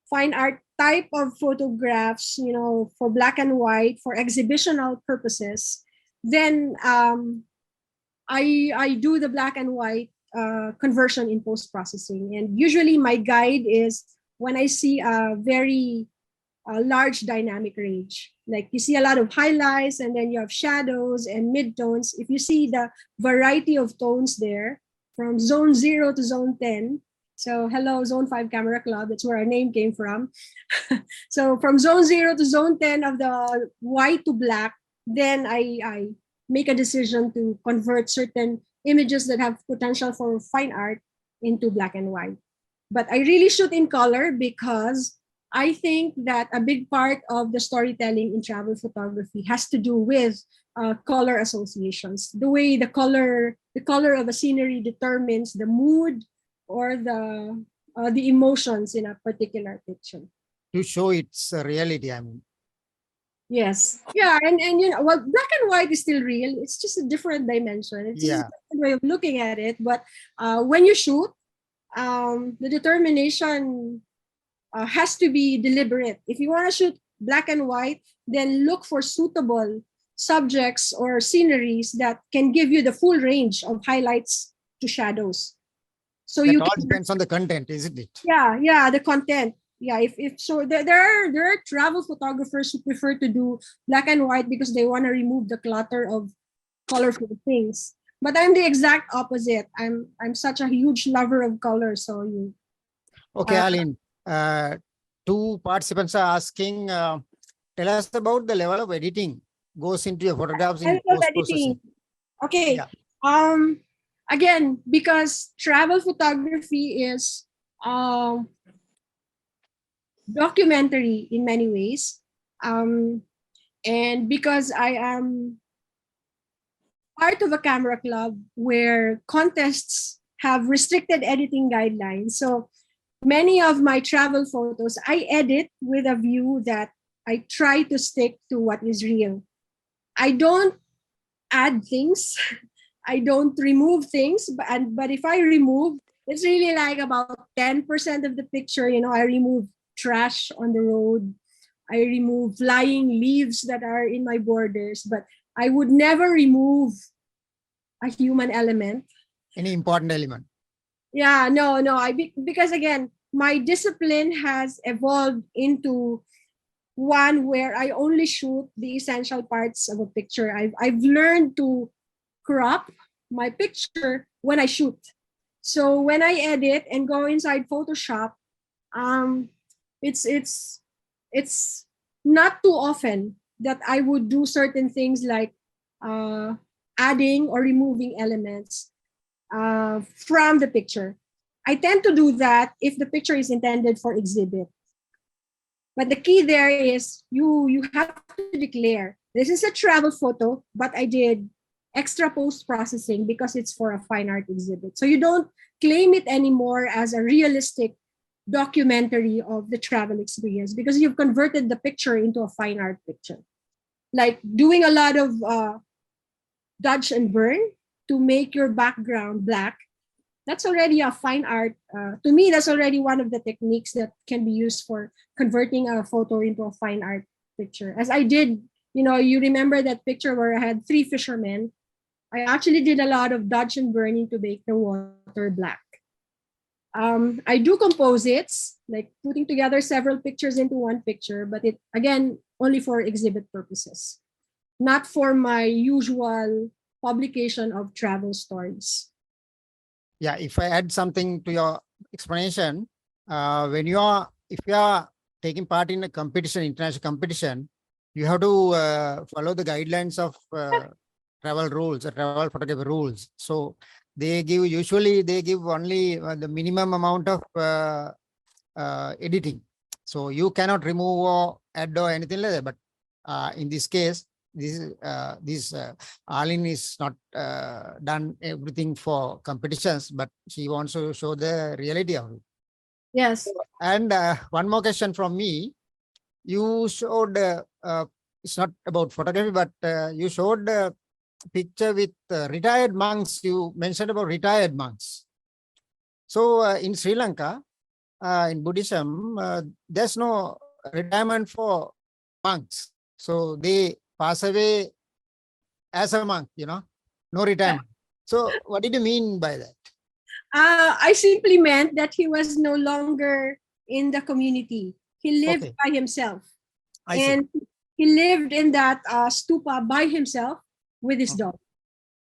fine art type of photographs, you know, for black and white, for exhibitional purposes, then I do the black and white conversion in post processing. And usually my guide is when I see a very large dynamic range. Like you see a lot of highlights, and then you have shadows and midtones. If you see the variety of tones there, from zone 0 to zone 10. So hello, zone 5 camera club. That's where our name came from. So from zone 0 to zone 10 of the white to black, then I make a decision to convert certain images that have potential for fine art into black and white. But I really shoot in color because I think that a big part of the storytelling in travel photography has to do with color associations. The way the color of a scenery determines the mood or the emotions in a particular picture. To show its reality, I mean. Yes. Yeah, and you know, well, black and white is still real. It's just a different dimension. It's just a different way of looking at it. But when you shoot, the determination has to be deliberate. If you want to shoot black and white, then look for suitable subjects or sceneries that can give you the full range of highlights to shadows. So That you all can, depends on the content, isn't it? yeah, the content. Yeah, if so, there are travel photographers who prefer to do black and white because they want to remove the clutter of colorful things. But I'm the exact opposite. I'm such a huge lover of color. So you. Okay, Arlene. Two participants are asking, tell us about the level of editing goes into your photographs in post-processing. Okay. Yeah. Again, because travel photography is documentary in many ways, and because I am part of a camera club where contests have restricted editing guidelines, so many of my travel photos I edit with a view that I try to stick to what is real. I don't add things. I don't remove things, but if I remove, it's really like about 10% of the picture. You know, I remove trash on the road. I remove flying leaves that are in my borders, but I would never remove a human element. Any important element? Yeah, no. Because again, my discipline has evolved into one where I only shoot the essential parts of a picture. I've learned to crop my picture when I shoot. So when I edit and go inside Photoshop, it's not too often that I would do certain things like adding or removing elements from the picture. I tend to do that if the picture is intended for exhibit. But the key there is you have to declare, this is a travel photo, but I did extra post-processing because it's for a fine art exhibit. So you don't claim it anymore as a realistic documentary of the travel experience because you've converted the picture into a fine art picture. Like doing a lot of dodge and burn to make your background black, that's already a fine art. To me, that's already one of the techniques that can be used for converting a photo into a fine art picture. As I did, you remember that picture where I had 3 fishermen. I actually did a lot of dodge and burning to make the water black. I do composites, like putting together several pictures into one picture, but it, again, only for exhibit purposes, not for my usual publication of travel stories. Yeah, if I add something to your explanation, if you are taking part in a competition, international competition, you have to follow the guidelines of travel rules, travel photography rules. So usually they give only the minimum amount of editing. So you cannot remove or add or anything like that. But in this case, Arlene is not done everything for competitions, but she wants to show the reality of it. Yes. And one more question from me. You showed, it's not about photography, but you showed a picture with retired monks. You mentioned about retired monks. So in Sri Lanka, in Buddhism, there's no retirement for monks. So they pass away as a monk, no retirement. So what did you mean by that? I simply meant that he was no longer in the community. He lived by himself. And he lived in that stupa by himself with his dog.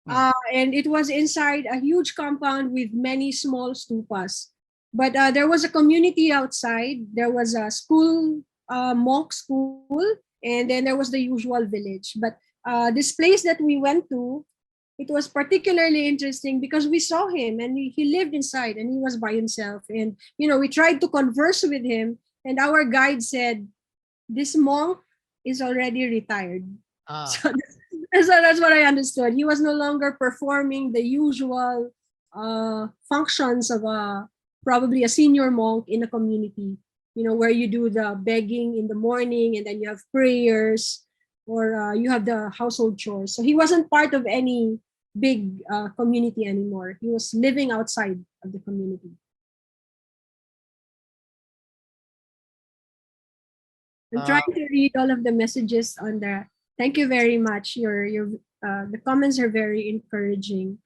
And it was inside a huge compound with many small stupas. But there was a community outside. There was a school, monk school, and then there was the usual village. But this place that we went to, it was particularly interesting because we saw him and he lived inside and he was by himself. And, we tried to converse with him and our guide said, this monk is already retired. So that's what I understood. He was no longer performing the usual functions of probably a senior monk in a community, where you do the begging in the morning and then you have prayers or you have the household chores. So he wasn't part of any big community anymore. He was living outside of the community. I'm trying to read all of the messages on there. Thank you very much. The comments are very encouraging.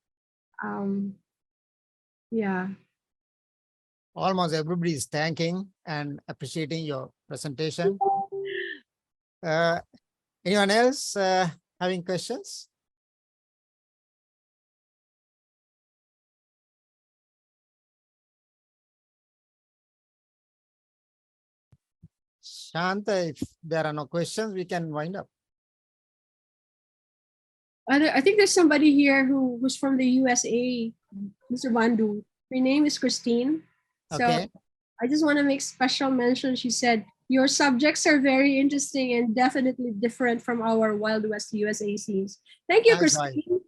Yeah. Almost everybody is thanking and appreciating your presentation. Anyone else having questions? Shanta, if there are no questions, we can wind up. I think there's somebody here who's from the USA, Mr. Bandu. Her name is Christine. So I just want to make special mention. She said, your subjects are very interesting and definitely different from our Wild West USA scenes. Thank you, Christine.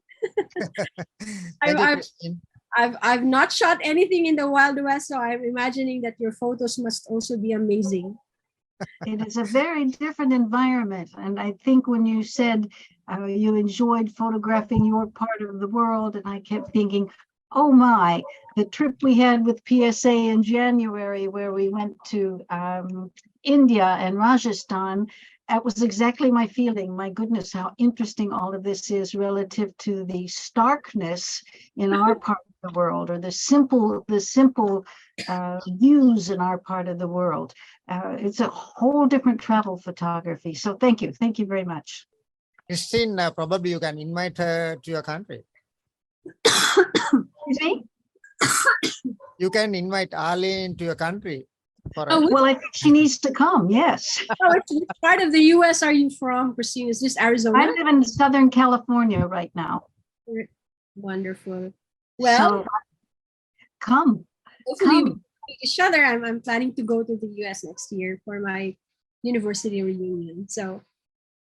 Thank you, Christine. I've not shot anything in the Wild West, so I'm imagining that your photos must also be amazing. It is a very different environment. And I think when you said you enjoyed photographing your part of the world, and I kept thinking, oh my, the trip we had with PSA in January where we went to India and Rajasthan, that was exactly my feeling. My goodness, how interesting all of this is relative to the starkness in our part of the world, or the simple views in our part of the world. It's a whole different travel photography. So thank you very much. Christine, probably you can invite her to your country. Excuse me? you can invite Arlene to your country. For Oh, Well, I think she needs to come, yes. which part of the US are you from, Christine? Is this Arizona? I live in Southern California right now. Wonderful. Well, So come, hopefully we come. meet each other. I'm planning to go to the US next year for my university reunion. So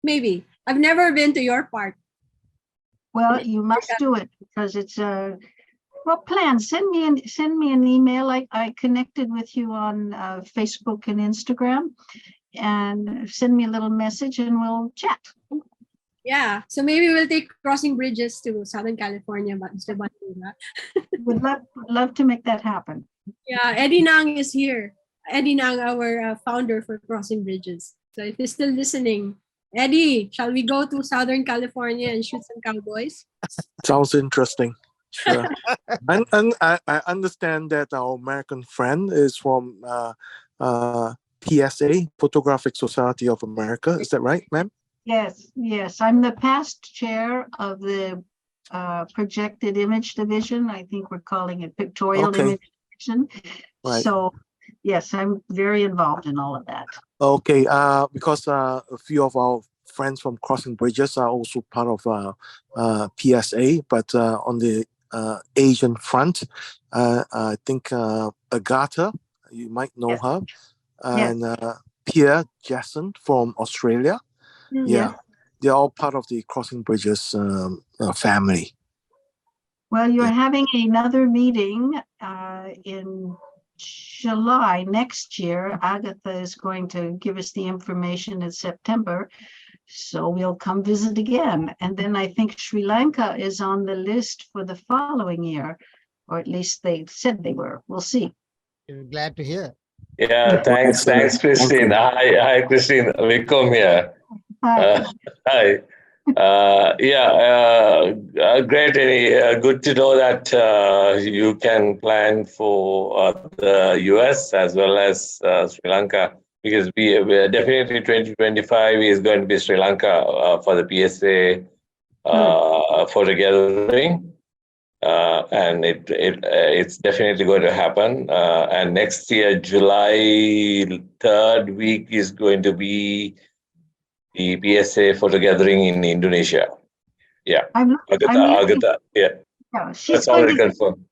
maybe. I've never been to your part. Well, you must do it because it's well, plan. Send me an email. I connected with you on Facebook and Instagram, and send me a little message, and we'll chat. Yeah. So maybe we'll take crossing bridges to Southern California, but Mr. Bandura. Would love to make that happen. Yeah, Eddie Nang is here. Eddie Nang, our founder for Crossing Bridges. So if he's still listening, Eddie, shall we go to Southern California and shoot some cowboys? Sounds interesting. Sure. and I understand that our American friend is from PSA, Photographic Society of America. Is that right, ma'am? Yes. I'm the past chair of the projected image division. I think we're calling it pictorial image division. Right. So yes, I'm very involved in all of that. Okay, because a few of our friends from Crossing Bridges are also part of PSA, but on the Asian front, I think Agatha, you might know Yes. her, and Pierre Jason from Australia. Yeah, they're all part of the Crossing Bridges family. Well, you're having another meeting in July next year. Agatha is going to give us the information in September. So we'll come visit again. And then I think Sri Lanka is on the list for the following year, or at least they said they were. We'll see. You're glad to hear. Yeah, thanks, Christine. Hi, Christine. Vikram here. Hi. Hi. Great. Good to know that you can plan for the US as well as Sri Lanka, because we are definitely 2025 is going to be Sri Lanka for the PSA photo gathering. And it's definitely going to happen. And next year, July 3rd week is going to be the PSA photo gathering in Indonesia. Yeah. Agatha. Yeah. She's that's already confirmed.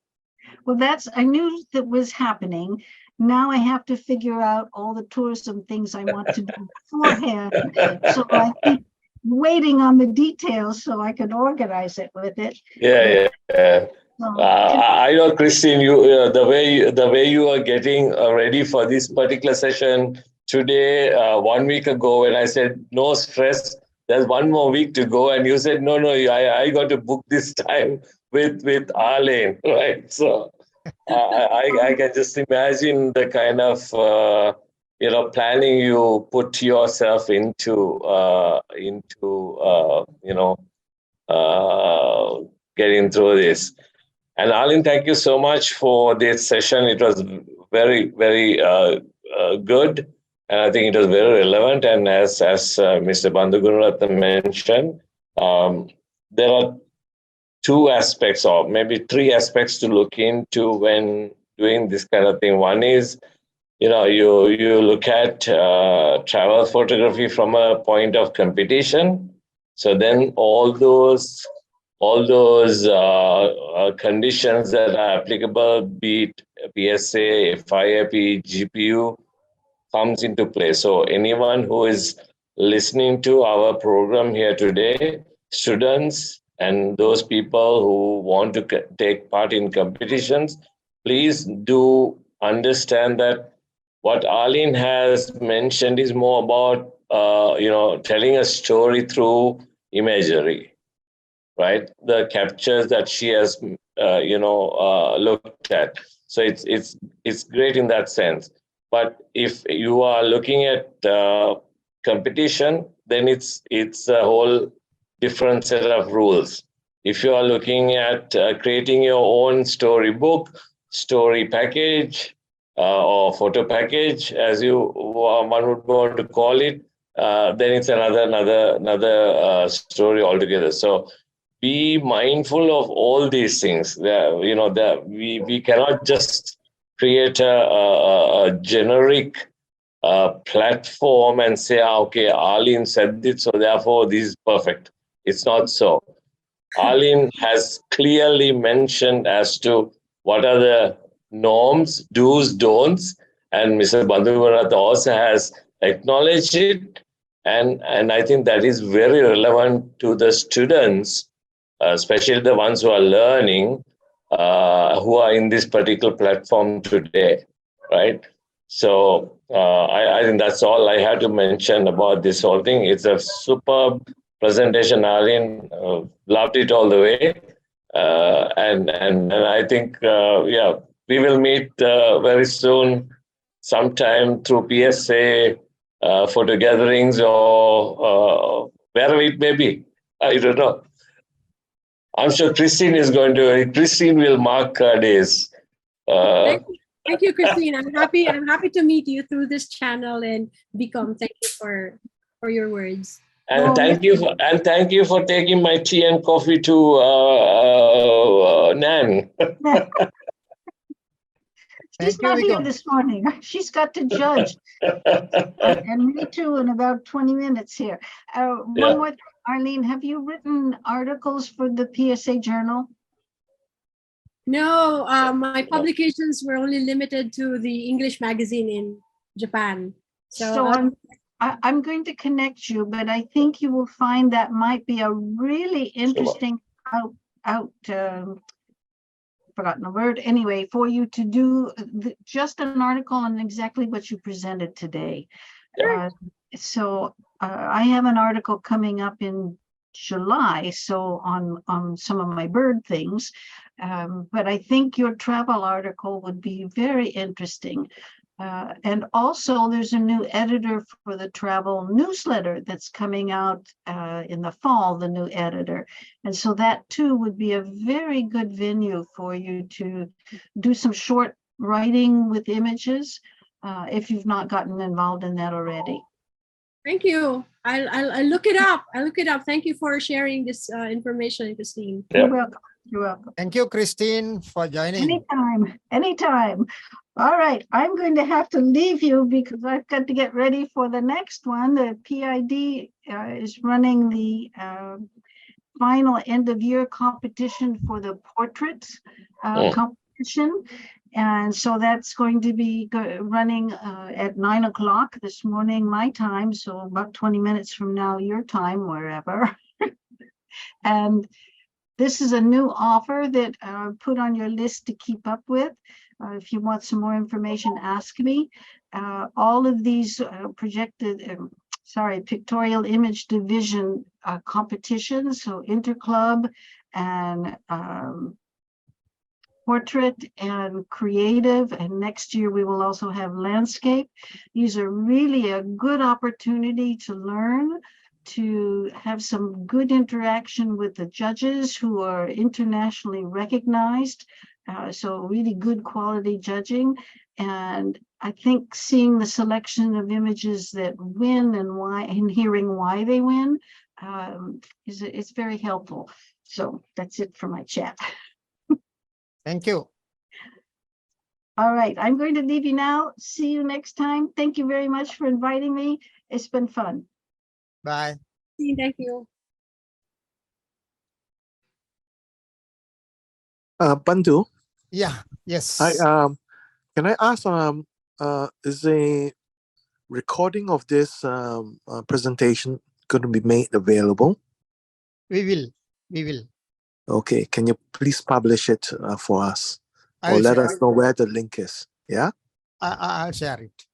Well, I knew that was happening. Now I have to figure out all the tourism things I want to do beforehand. So I keep waiting on the details so I can organize it with it. Yeah. I know, Christine, the way you are getting ready for this particular session today, 1 week ago, when I said no stress, there's 1 more week to go, and you said no, I got to book this time with Arlene, right? So I can just imagine the kind of planning you put yourself into getting through this. And Arlene, thank you so much for this session. It was very, very good, and I think it was very relevant. And as Mr. Bandugunaratne mentioned, there are 2 aspects, or maybe 3 aspects, to look into when doing this kind of thing. One is, you look at travel photography from a point of competition. So then all those conditions that are applicable, be it PSA, FIAP, GPU, comes into play. So anyone who is listening to our program here today, students and those people who want to take part in competitions, please do understand that what Arlene has mentioned is more about telling a story through imagery, right? The captures that she has looked at. So it's great in that sense. But if you are looking at competition, then it's a whole different set of rules. If you are looking at creating your own storybook, story package, or photo package, as one would want to call it, then it's another story altogether. So be mindful of all these things. We cannot just create a generic platform and say, okay, Arlene said this, so therefore this is perfect. It's not so. Arlene has clearly mentioned as to what are the norms, do's, don'ts, and Mr. Bandhugunath also has acknowledged it. And I think that is very relevant to the students, especially the ones who are learning, who are in this particular platform today, right? So I think that's all I had to mention about this whole thing. It's a superb presentation, Arlene. Loved it all the way. And I think, we will meet very soon, sometime through PSA, photo gatherings or wherever it may be. I don't know. I'm sure Christine will mark her days. Thank you, Christine. I'm happy to meet you through this channel and become. Thank you for your words. And thank you for taking my tea and coffee to Nan. She's not here this morning. She's got to judge. And me too in about 20 minutes here. One more thing, Arlene, have you written articles for the PSA Journal? No, my publications were only limited to the English magazine in Japan. So I'm going to connect you, but I think you will find that might be a really interesting forgotten the word anyway, for you to do just an article on exactly what you presented today. Sure. I have an article coming up in July, so on some of my bird things, but I think your travel article would be very interesting. And also there's a new editor for the travel newsletter that's coming out in the fall, the new editor. And so that too would be a very good venue for you to do some short writing with images, if you've not gotten involved in that already. Thank you. I'll look it up. Thank you for sharing this information, Christine. Yeah. You're welcome. Thank you, Christine, for joining. Anytime. All right, I'm going to have to leave you because I've got to get ready for the next one. The PID is running the final end of year competition for the portraits competition. And so that's going to be running at 9 o'clock this morning, my time. So about 20 minutes from now, your time, wherever. And this is a new offer that I put on your list to keep up with. If you want some more information, ask me. All of these pictorial image division competitions, so interclub and portrait and creative, and next year we will also have landscape. These are really a good opportunity to learn, to have some good interaction with the judges who are internationally recognized. So really good quality judging. And I think seeing the selection of images that win and why, and hearing why they win, it's very helpful. So that's it for my chat. Thank you. All right, I'm going to leave you now. See you next time. Thank you very much for inviting me. It's been fun. Bye. Thank you. Bandhu? Yeah, yes. Can I ask, is a recording of this presentation going to be made available? We will. Okay, can you please publish it for us? I Or will let share. us know where the link is. Yeah? I'll share it.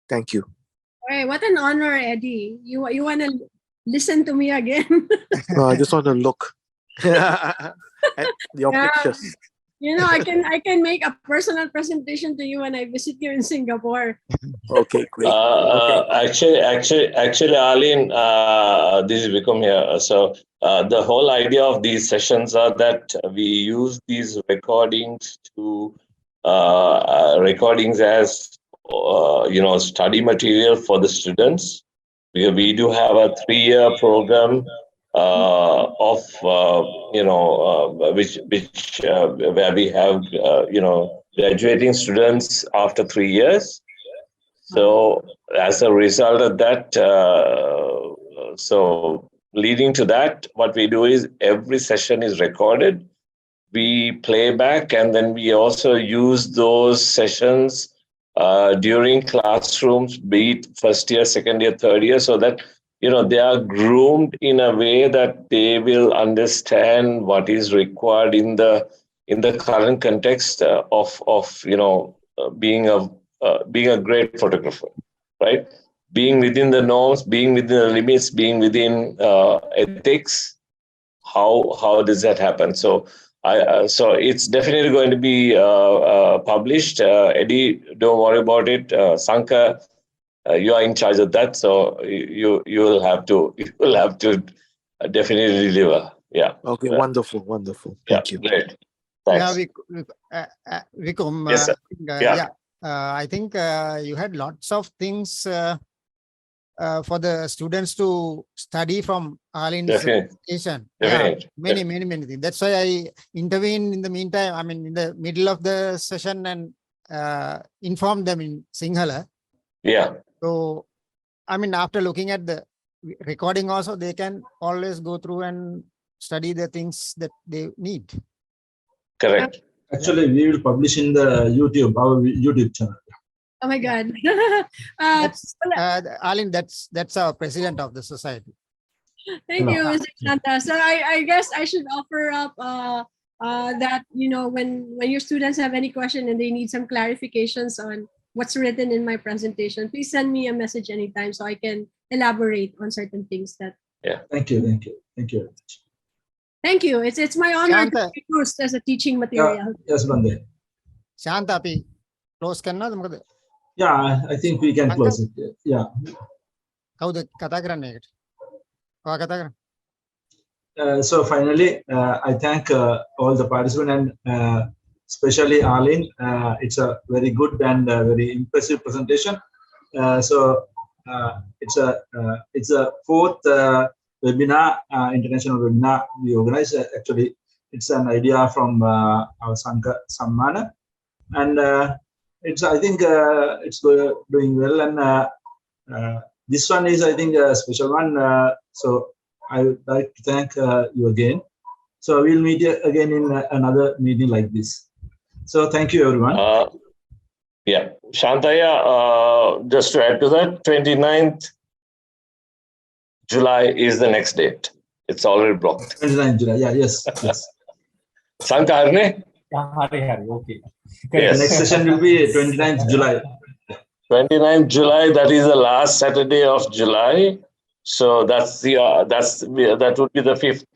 Thank you. All right, what an honor, Eddie. You want to listen to me again? No, I just want to look at your pictures. You know, I can make a personal presentation to you when I visit you in Singapore. Okay, great. Okay. Actually, Arlene, this is Vikram here. So the whole idea of these sessions are that we use these recordings to recordings as study material for the students. We do have a 3-year program of where we have graduating students after 3 years. So as a result of that, so leading to that, what we do is every session is recorded. We play back, and then we also use those sessions during classrooms, be it first year, second year, third year, so that they are groomed in a way that they will understand what is required in the current context of being a great photographer, right? Being within the norms, being within the limits, being within ethics. How does that happen? So so it's definitely going to be published. Eddie, don't worry about it. Sanka, you are in charge of that, so you will have to definitely deliver. Yeah. Okay, wonderful. Thank you. Great. Yeah, Thanks. Vikum, Yes, sir. I think you had lots of things for the students to study from Arlene's Definitely. presentation. Definitely. Yeah, many things. That's why I intervened in the meantime. I mean, in the middle of the session and informed them in Sinhala. Yeah. So, I mean, after looking at the recording also, they can always go through and study the things that they need. Correct. Actually, we will publish in the our YouTube channel. Oh my God. Arlene, that's our president of the society. Thank you, Mr. Shanta. So I guess I should offer up that, when your students have any question and they need some clarifications on what's written in my presentation, please send me a message anytime so I can elaborate on certain things that. Yeah. Thank you very much. Thank you. It's my honor to be used as a teaching material. Yes, Bande. Shanta, close karna. Yeah, I think we can close it. Yeah. How the katagram? So finally, I thank all the participants and especially Arlene. It's a very good and very impressive presentation. So it's a fourth webinar, international webinar we organized. Actually, it's an idea from our Sanka Sammana, and I think it's doing well. And this one is, I think, a special one. So I would like to thank you again. So we'll meet again in another meeting like this. So thank you, everyone. Yeah, Shantaya, just to add to that, 29th July is the next date. It's already blocked. 29th July, yeah, yes. Sanka, Harne? Okay. Yes. The next session will be 29th July. 29th July, that is the last Saturday of July. So that would be the fifth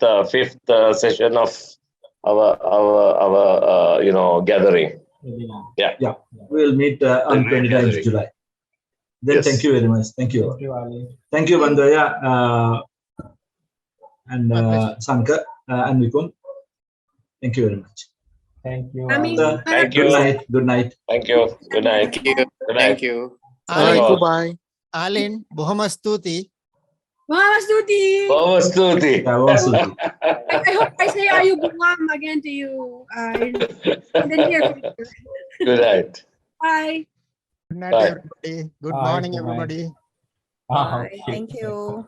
session of our gathering. Yeah. We'll meet on 29th July. Then yes. Thank you very much. Thank you. Thank you, Bandaya and Sanka and Vikun. Thank you very much. Thank you. Thank you. Good night. Thank you. Good night. Thank you. Thank you. Goodbye. Arlene, Bohamastuti. Bohamastuti. Bohamastuti. I hope I say "Are you Buham" again to you in the near future. Good night. Bye. Good night, everybody. Good morning, everybody. Bye. Thank you.